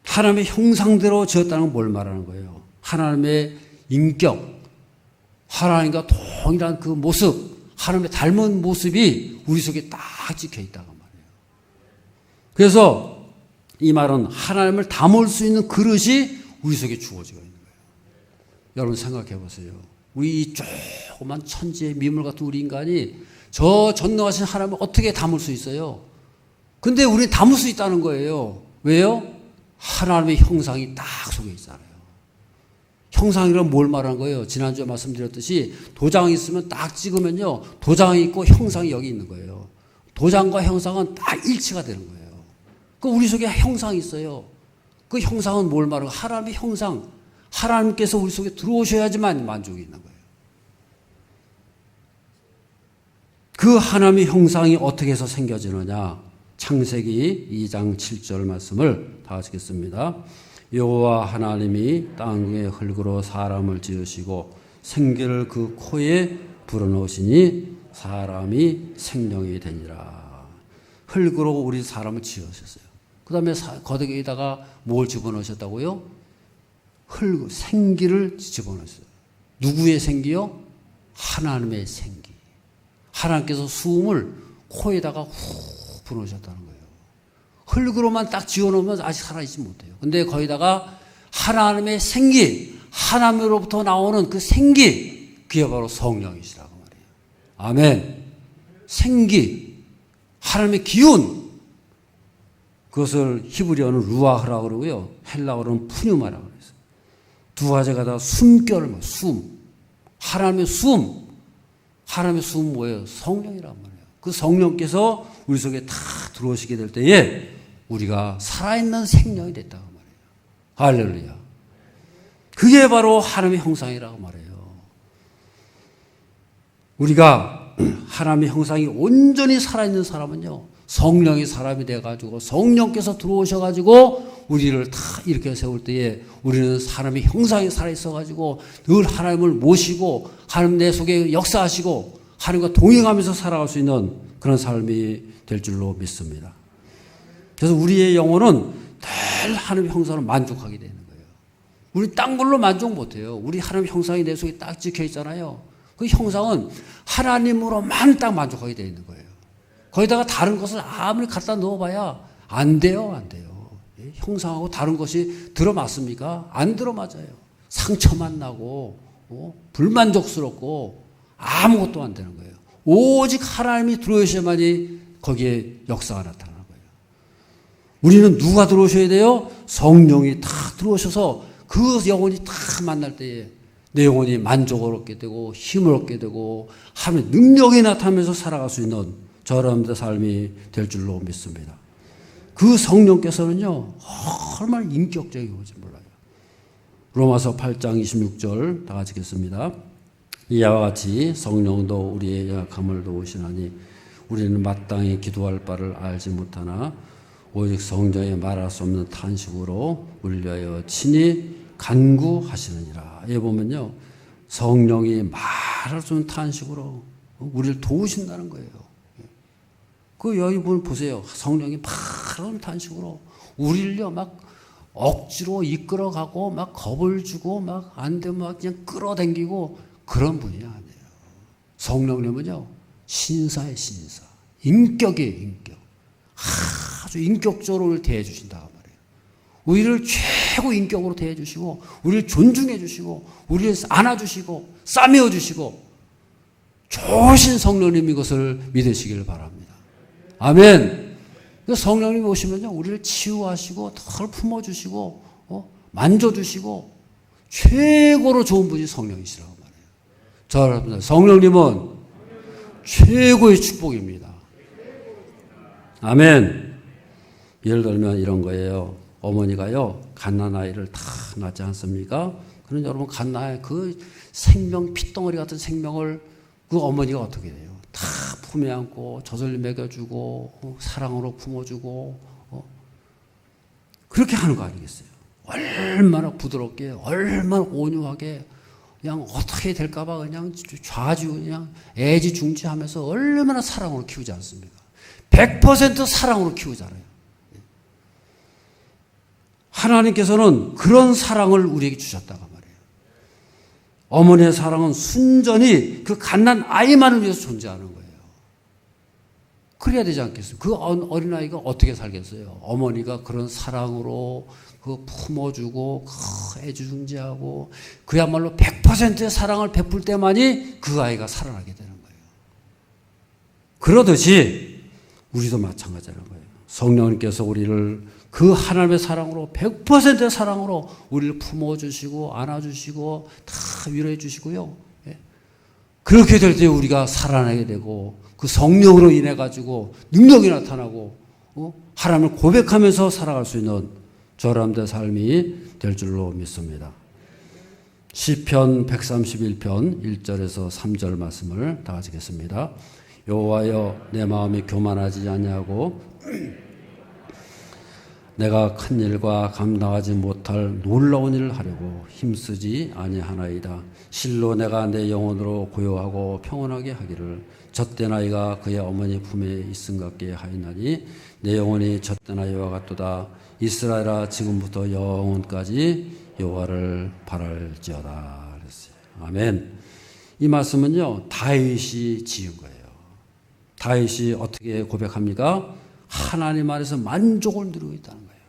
하나님의 형상대로 지었다는 건 뭘 말하는 거예요? 하나님의 인격, 하나님과 동일한 그 모습, 하나님의 닮은 모습이 우리 속에 딱 찍혀 있다고 말이에요. 그래서 이 말은 하나님을 담을 수 있는 그릇이 우리 속에 주어지고 있는 거예요. 여러분 생각해 보세요. 우리 이 조그만 천지의 미물 같은 우리 인간이 저 전능하신 하나님을 어떻게 담을 수 있어요? 근데 우리는 담을 수 있다는 거예요. 왜요? 하나님의 형상이 딱 속에 있잖아요. 형상이란 뭘 말하는 거예요? 지난주에 말씀드렸듯이 도장이 있으면 딱 찍으면요. 도장이 있고 형상이 여기 있는 거예요. 도장과 형상은 딱 일치가 되는 거예요. 그 우리 속에 형상이 있어요. 그 형상은 뭘 말하는 거예요? 하나님의 형상. 하나님께서 우리 속에 들어오셔야지만 만족이 있는 거예요. 그 하나님의 형상이 어떻게 해서 생겨지느냐? 창세기 2장 7절 말씀을 다 하시겠습니다. 여호와 하나님이 땅 위에 흙으로 사람을 지으시고 생기를 그 코에 불어넣으시니 사람이 생명이 되니라. 흙으로 우리 사람을 지으셨어요. 그 다음에 거기에다가 뭘 집어넣으셨다고요? 생기를 집어넣었어요. 누구의 생기요? 하나님의 생기. 하나님께서 숨을 코에다가 후 불어넣으셨다는 거예요. 흙으로만 딱 지어놓으면 아직 살아있지 못해요. 근데 거기다가 하나님의 생기, 하나님으로부터 나오는 그 생기, 그게 바로 성령이시라고 말이에요. 아멘. 생기, 하나님의 기운, 그것을 히브리어는 루아흐라고 그러고요. 헬라어로는 푸뉴마라고 그랬어요. 두 가지가 다 숨결을, 숨. 하나님의 숨. 하나님의 숨은 뭐예요? 성령이란 말이에요. 그 성령께서 우리 속에 다 들어오시게 될 때에 우리가 살아있는 생명이 됐다고 말해요. 할렐루야. 그게 바로 하나님의 형상이라고 말해요. 우리가 하나님의 형상이 온전히 살아있는 사람은요, 성령이 사람이 돼가지고 성령께서 들어오셔가지고 우리를 다 이렇게 세울 때에 우리는 사람의 형상이 살아있어가지고 늘 하나님을 모시고 하나님 내 속에 역사하시고 하나님과 동행하면서 살아갈 수 있는 그런 삶이 될 줄로 믿습니다. 그래서 우리의 영혼은 늘 하나님의 형상으로 만족하게 되는 거예요. 우리 딴 걸로 만족 못해요. 우리 하나님의 형상이 내 속에 딱 찍혀 있잖아요. 그 형상은 하나님으로만 딱 만족하게 되어 있는 거예요. 거기다가 다른 것을 아무리 갖다 넣어봐야 안 돼요, 안 돼요. 형상하고 다른 것이 들어맞습니까? 안 들어맞아요. 상처만 나고 불만족스럽고 아무것도 안 되는 거예요. 오직 하나님이 들어오셔야만이 거기에 역사가 나타나는 거예요. 우리는 누가 들어오셔야 돼요? 성령이 다 들어오셔서 그 영혼이 다 만날 때에 내 영혼이 만족을 얻게 되고 힘을 얻게 되고 하나님의 능력이 나타나면서 살아갈 수 있는 저런 삶이 될 줄로 믿습니다. 그 성령께서는요, 얼마나 인격적이고지 몰라요. 로마서 8장 26절 다 같이 읽겠습니다. 이와 같이 성령도 우리의 연약함을 도우시나니 우리는 마땅히 기도할 바를 알지 못하나 오직 성령의 말할 수 없는 탄식으로 우리를 위하여 친히 간구하시느니라. 여기 보면요, 성령이 말할 수 없는 탄식으로 우리를 도우신다는 거예요. 그 여기 보세요. 성령이 말하는 탄식으로 우리를요 막 억지로 이끌어가고 막 겁을 주고 막 안 되면 막 그냥 끌어당기고 그런 분이 아니에요. 성령님은요 신사의 신사, 인격이에요. 인격. 아주 인격적으로 우리를 대해 주신다고 말이에요. 우리를 최고 인격으로 대해주시고 우리를 존중해 주시고 우리를 안아주시고 싸매어 주시고 좋으신 성령님인 것을 믿으시길 바랍니다. 아멘. 성령님 오시면요 우리를 치유하시고 덜 품어주시고 만져주시고 최고로 좋은 분이 성령이시라고 말해요. 자, 여러분들 성령님은 최고의 축복입니다. 아멘. 예를 들면 이런 거예요. 어머니가요 갓난아이를 다 낳지 않습니까? 그럼 여러분 갓난아이 그 생명 핏덩어리 같은 생명을 그 어머니가 어떻게 돼요? 다 품에 안고 젖을 먹여주고 사랑으로 품어주고 그렇게 하는 거 아니겠어요? 얼마나 부드럽게 얼마나 온유하게 그냥 어떻게 될까봐 그냥 좌지우 그냥 애지중지하면서 얼마나 사랑으로 키우지 않습니까? 100% 사랑으로 키우잖아요. 하나님께서는 그런 사랑을 우리에게 주셨다고 말해요. 어머니의 사랑은 순전히 그 갓난 아이만을 위해서 존재하는 거예요. 그래야 되지 않겠어요? 그 어린아이가 어떻게 살겠어요? 어머니가 그런 사랑으로 그 품어주고 애지중지하고 그야말로 100%의 사랑을 베풀 때만이 그 아이가 살아나게 되는 거예요. 그러듯이 우리도 마찬가지라는 거예요. 성령님께서 우리를 그 하나님의 사랑으로 100%의 사랑으로 우리를 품어주시고 안아주시고 다 위로해 주시고요. 그렇게 될 때 우리가 살아나게 되고 그 성령으로 인해 가지고 능력이 나타나고 하나님을 고백하면서 살아갈 수 있는 저람된 삶이 될 줄로 믿습니다. 시편 131편 1절에서 3절 말씀을 다 같이 읽겠습니다. 여호와여 내 마음이 교만하지 아니하고 내가 큰 일과 감당하지 못할 놀라운 일을 하려고 힘쓰지 아니하나이다. 실로 내가 내 영혼으로 고요하고 평온하게 하기를 젖된 아이가 그의 어머니 품에 있음 같게 하였나니 내 영혼이 젖된 아이와 같도다. 이스라엘아 지금부터 영원까지 여호와를 바랄지어다. 그랬어요. 아멘. 이 말씀은요 다윗이 지은 거예요. 다윗이 어떻게 고백합니까? 하나님 안에서 만족을 누리고 있다는 거예요.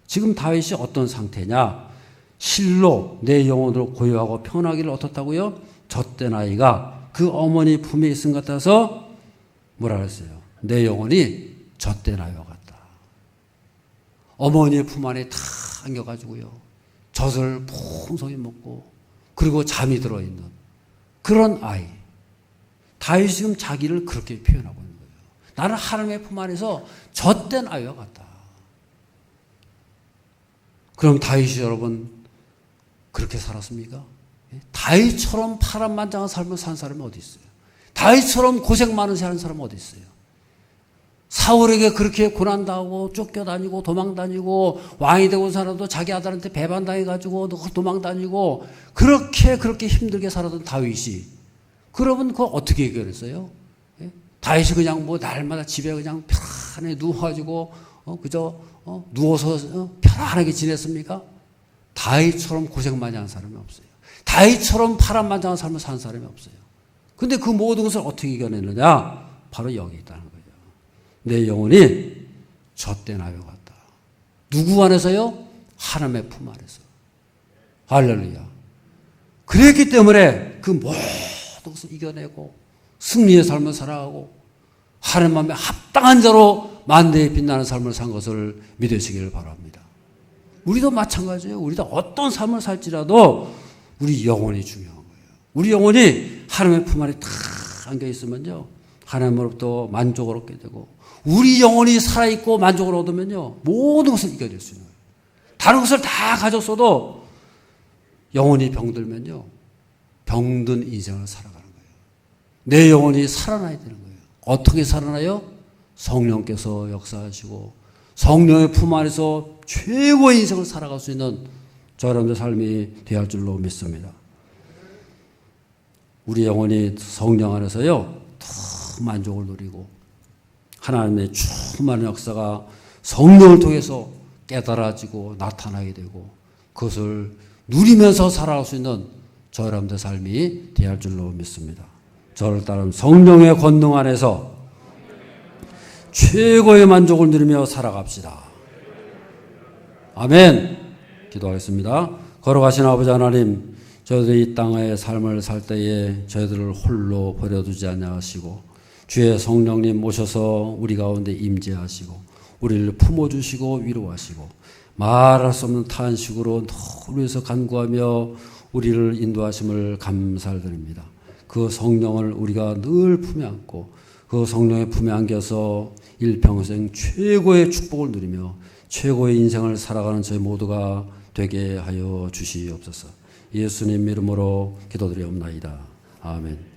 지금 다윗이 어떤 상태냐? 실로 내 영혼으로 고요하고 편하기를 얻었다고요? 젖된 아이가 그 어머니 품에 있음 같아서 뭐라 그랬어요? 내 영혼이 젖된 아이와 같다. 어머니의 품 안에 다 안겨가지고요. 젖을 풍성히 먹고 그리고 잠이 들어있는 그런 아이. 다윗이 지금 자기를 그렇게 표현하고 있는 거예요. 나는 하나님의 품 안에서 젖된 아이와 같다. 그럼 다윗이 여러분 그렇게 살았습니까? 다윗처럼 파란만장한 삶을 산 사람이 어디 있어요? 다윗처럼 고생 많은 사는 사람은 어디 있어요? 사울에게 그렇게 고난당하고 쫓겨다니고 도망다니고 왕이 되고 살아도 자기 아들한테 배반당해가지고 도망다니고 그렇게 힘들게 살았던 다윗이 그러면 그거 어떻게 해결했어요? 다윗이 그냥 뭐 날마다 집에 그냥 편안하게 누워가지고 그저 누워서 편안하게 지냈습니까? 다윗처럼 고생 많이 한 사람이 없어요. 다윗처럼 파란만장한 삶을 산 사람이 없어요. 근데 그 모든 것을 어떻게 이겨내느냐? 바로 여기 있다는 거예요. 내 영혼이 젖된 아이와 같다. 누구 안에서요? 하나님의 품 안에서. 할렐루야. 그랬기 때문에 그 모든 것을 이겨내고 승리의 삶을 살아가고 하나님 마음에 합당한 자로 만대에 빛나는 삶을 산 것을 믿으시기를 바랍니다. 우리도 마찬가지예요. 우리도 어떤 삶을 살지라도 우리 영혼이 중요한 거예요. 우리 영혼이 하나님의 품 안에 다 안겨 있으면요. 하나님으로부터 만족을 얻게 되고 우리 영혼이 살아있고 만족을 얻으면요. 모든 것을 이겨낼 수 있는 거예요. 다른 것을 다 가졌어도 영혼이 병들면요. 병든 인생을 살아가는 거예요. 내 영혼이 살아나야 되는 거예요. 어떻게 살아나요? 성령께서 역사하시고 성령의 품 안에서 최고의 인생을 살아갈 수 있는 저 여러분의 삶이 되어야 할 줄로 믿습니다. 우리 영혼이 성령 안에서요. 더 만족을 누리고 하나님의 충만한 역사가 성령을 통해서 깨달아지고 나타나게 되고 그것을 누리면서 살아갈 수 있는 저 여러분의 삶이 되어야 할 줄로 믿습니다. 저를 따르는 성령의 권능 안에서 최고의 만족을 누리며 살아갑시다. 아멘. 기도하겠습니다. 걸어가신 아버지 하나님, 저희들이 이 땅의 삶을 살 때에 저희들을 홀로 버려두지 아니하시고 주의 성령님 오셔서 우리 가운데 임재하시고 우리를 품어주시고 위로하시고 말할 수 없는 탄식으로 늘 위해서 간구하며 우리를 인도하심을 감사드립니다. 그 성령을 우리가 늘 품에 안고 그 성령의 품에 안겨서 일평생 최고의 축복을 누리며 최고의 인생을 살아가는 저희 모두가 되게 하여 주시옵소서. 예수님 이름으로 기도드리옵나이다. 아멘.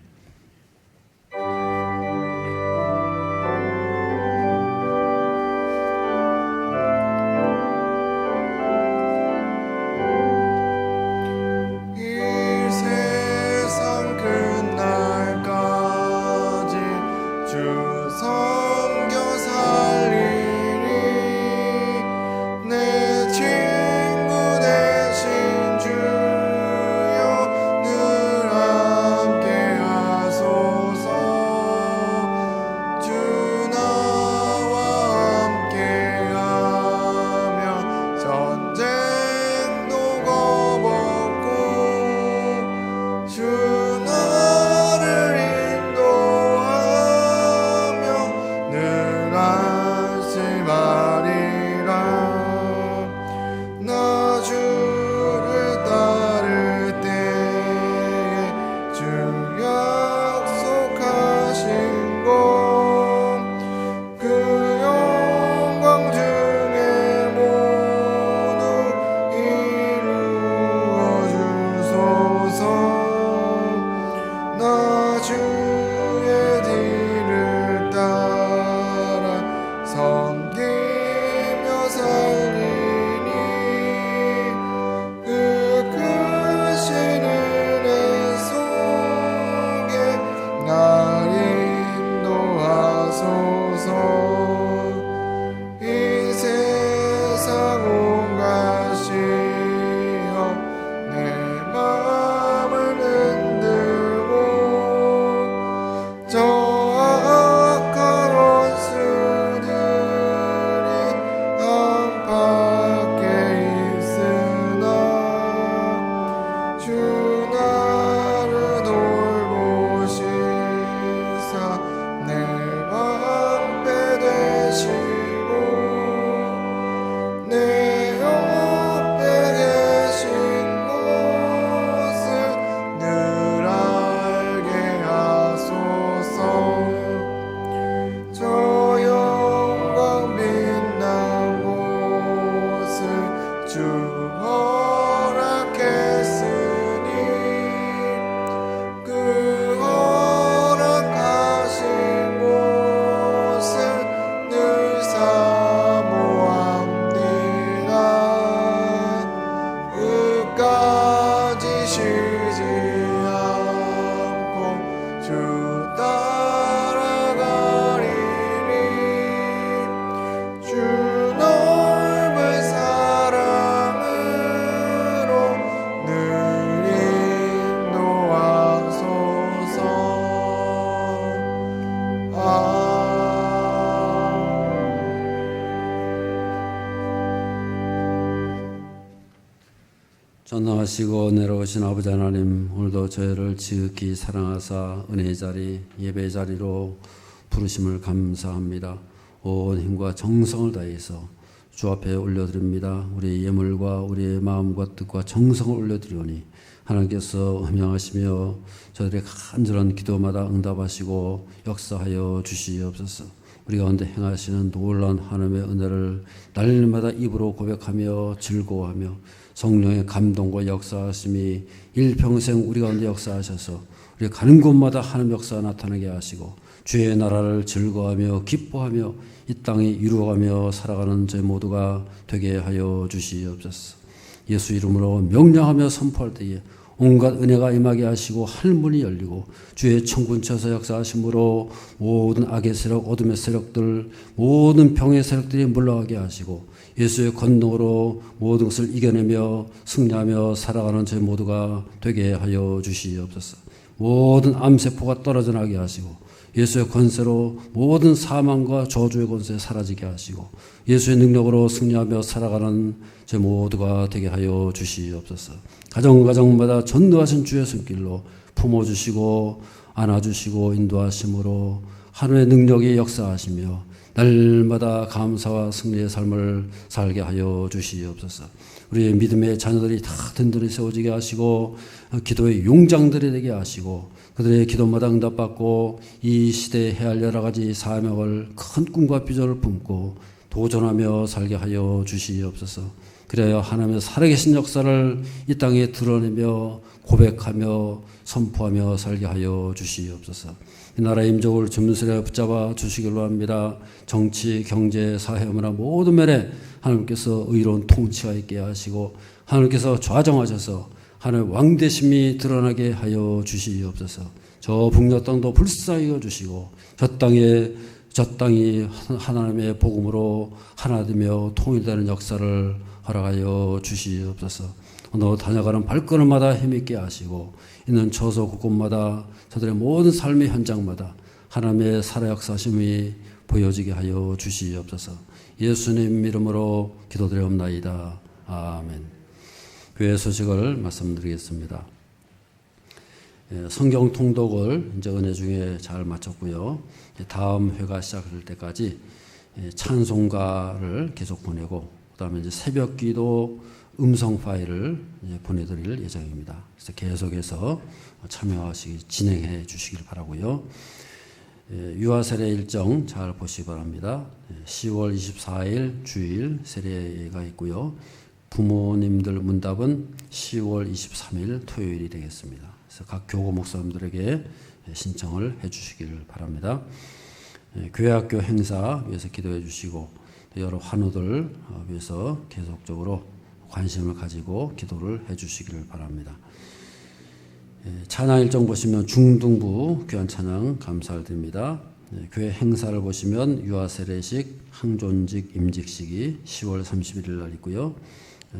전능하시고 내려오신 아버지 하나님, 오늘도 저희를 지극히 사랑하사 은혜의 자리, 예배의 자리로 부르심을 감사합니다. 온 힘과 정성을 다해서 주 앞에 올려드립니다. 우리의 예물과 우리의 마음과 뜻과 정성을 올려드리오니 하나님께서 음양하시며 저희들의 간절한 기도마다 응답하시고 역사하여 주시옵소서. 우리 가운데 행하시는 놀라운 하나님의 은혜를 날마다 입으로 고백하며 즐거워하며 성령의 감동과 역사하심이 일평생 우리 가운데 역사하셔서 우리 가는 곳마다 하나님 역사 나타나게 하시고 주의 나라를 즐거워하며 기뻐하며 이 땅에 이루어가며 살아가는 저희 모두가 되게 하여 주시옵소서. 예수 이름으로 명령하며 선포할 때에 온갖 은혜가 임하게 하시고 하늘문이 열리고 주의 천군쳐서 역사하심으로 모든 악의 세력, 어둠의 세력들, 모든 병의 세력들이 물러가게 하시고 예수의 권능으로 모든 것을 이겨내며 승리하며 살아가는 저희 모두가 되게 하여 주시옵소서. 모든 암세포가 떨어져 나게 하시고 예수의 권세로 모든 사망과 저주의 권세 사라지게 하시고 예수의 능력으로 승리하며 살아가는 제 모두가 되게 하여 주시옵소서. 가정가정마다 전도하신 주의 손길로 품어주시고 안아주시고 인도하심으로 하나님의 능력이 역사하시며 날마다 감사와 승리의 삶을 살게 하여 주시옵소서. 우리의 믿음의 자녀들이 다 든든히 세워지게 하시고 기도의 용장들이 되게 하시고 그들의 기도마다 응답받고 이 시대에 해야 할 여러 가지 사명을 큰 꿈과 비전을 품고 도전하며 살게 하여 주시옵소서. 그래야 하나님의 살아계신 역사를 이 땅에 드러내며 고백하며 선포하며 살게 하여 주시옵소서. 이 나라의 임종을 점슬에 붙잡아 주시기로 합니다. 정치, 경제, 사회, 문화 모든 면에 하나님께서 의로운 통치가 있게 하시고 하나님께서 좌정하셔서 하나님의 왕대심이 드러나게 하여 주시옵소서. 저 북녘 땅도 불사하여 주시고 저 땅이 하나님의 복음으로 하나 되며 통일되는 역사를 허락하여 주시옵소서. 오늘 다녀가는 발걸음마다 힘있게 하시고 있는 처소 곳곳마다 저들의 모든 삶의 현장마다 하나님의 살아 역사심이 보여지게 하여 주시옵소서. 예수님 이름으로 기도드리옵나이다. 아멘. 교회 소식을 말씀드리겠습니다. 성경 통독을 이제 은혜 중에 잘 마쳤고요. 다음 회가 시작될 때까지 찬송가를 계속 보내고 그다음에 이제 새벽기도 음성 파일을 보내드릴 예정입니다. 그래서 계속해서 참여하시기 진행해 주시길 바라고요. 유아 세례 일정 잘 보시기 바랍니다. 10월 24일 주일 세례가 있고요. 부모님들 문답은 10월 23일 토요일이 되겠습니다. 그래서 각 교구 목사님들에게 신청을 해 주시길 바랍니다. 교회학교 행사 위해서 기도해 주시고 여러 환우들 위해서 계속적으로 관심을 가지고 기도를 해 주시기를 바랍니다. 찬양 일정 보시면 중등부 귀한 찬양 감사를 드립니다. 교회 행사를 보시면 유아세례식, 항존직, 임직식이 10월 31일 날 있고요.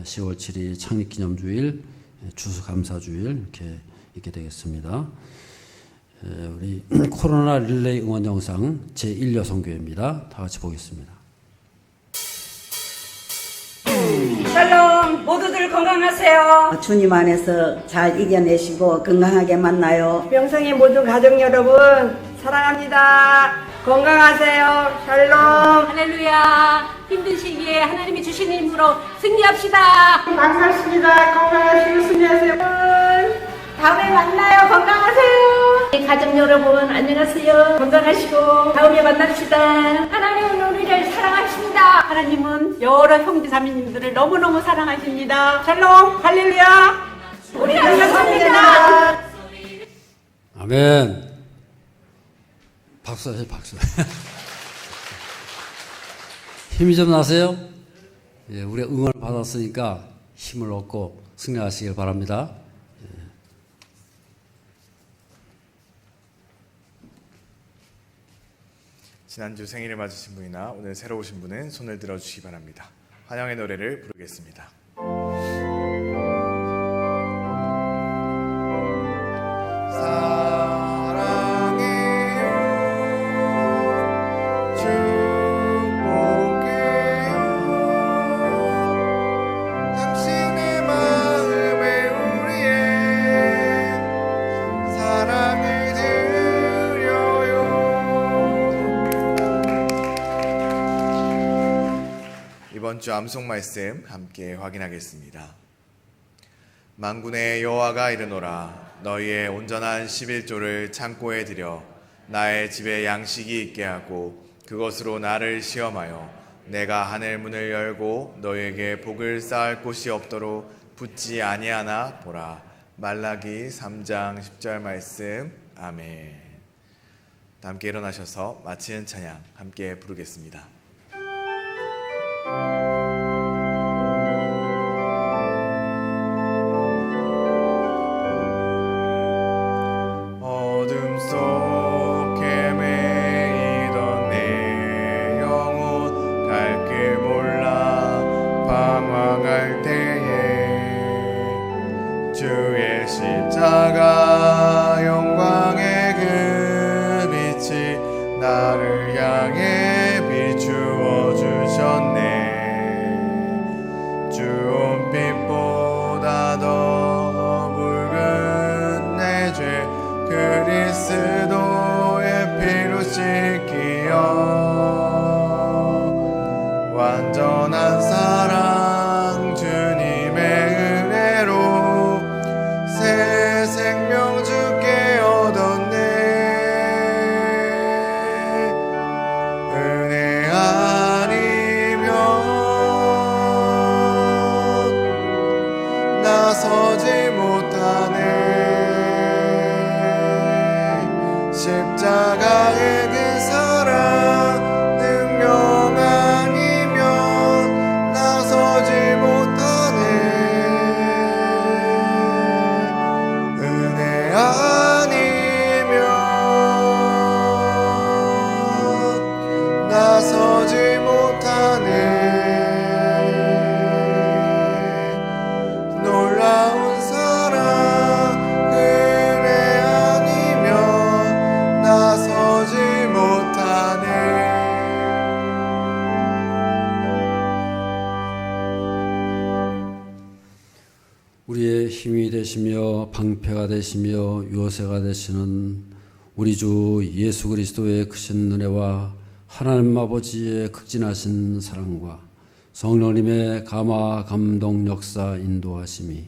10월 7일 창립기념주일, 추수감사주일 이렇게 있게 되겠습니다. 우리 코로나 릴레이 응원 영상 제1여성교회입니다. 다 같이 보겠습니다. 샬롬, 모두들 건강하세요. 주님 안에서 잘 이겨내시고 건강하게 만나요. 명성의 모든 가족 여러분 사랑합니다. 건강하세요. 샬롬. 할렐루야. 힘든 시기에 하나님이 주신 힘으로 승리합시다. 감사합니다. 건강하시고 승리하세요. 다음에 만나요. 건강하세요. 가족 여러분 안녕하세요. 건강하시고 다음에 만납시다. 하나님은 우리를 사랑하십니다. 하나님은 여러 형제자매님들을 너무너무 사랑하십니다. 샬롬. 할렐루야. 우리 감사합니다. 아멘. 박수 하세요, 박수. 힘이 좀 나세요? 예, 우리가 응원을 받았으니까 힘을 얻고 승리하시길 바랍니다. 지난주 생일을 맞으신 분이나 오늘 새로 오신 분은 손을 들어주시기 바랍니다. 환영의 노래를 부르겠습니다. 이번 주 암송 말씀 함께 확인하겠습니다. 만군의 여호와가 이르노라. 너희의 온전한 11조를 창고에 들여 나의 집에 양식이 있게 하고 그것으로 나를 시험하여 내가 하늘 문을 열고 너희에게 복을 쌓을 곳이 없도록 붙지 아니하나 보라. 말라기 3장 10절 말씀. 아멘. 함께 일어나셔서 마치는 찬양 함께 부르겠습니다. 어둠 속 헤매이던 내 영혼 갈 길 몰라 방황할 때에 주의 십자가 영광의 그 빛이 완전한 사랑 주님의 은혜로 새 생명 주께 얻었네. 은혜 아니면 나서지 못하네. 십자가의 그 사랑 능력 아니면 나서지 못하네. 은혜 아니면 나서지 못하네. 놀라운 사랑 은혜 아니면 나서지 못하네. 우리의 힘이 되시며 방패가 되시며 요새가 되시는 우리 주 예수 그리스도의 크신 은혜와 하나님 아버지의 극진하신 사랑과 성령님의 감화 감동 역사 인도하심이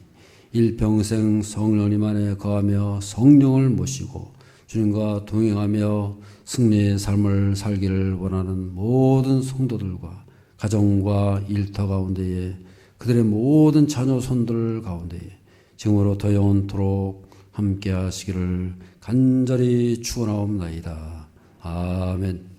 일평생 성령님 안에 거하며 성령을 모시고 주님과 동행하며 승리의 삶을 살기를 원하는 모든 성도들과 가정과 일터 가운데에 그들의 모든 자녀 손들 가운데에 지금으로 더 영원토록 함께 하시기를 간절히 축원하옵나이다. 아멘.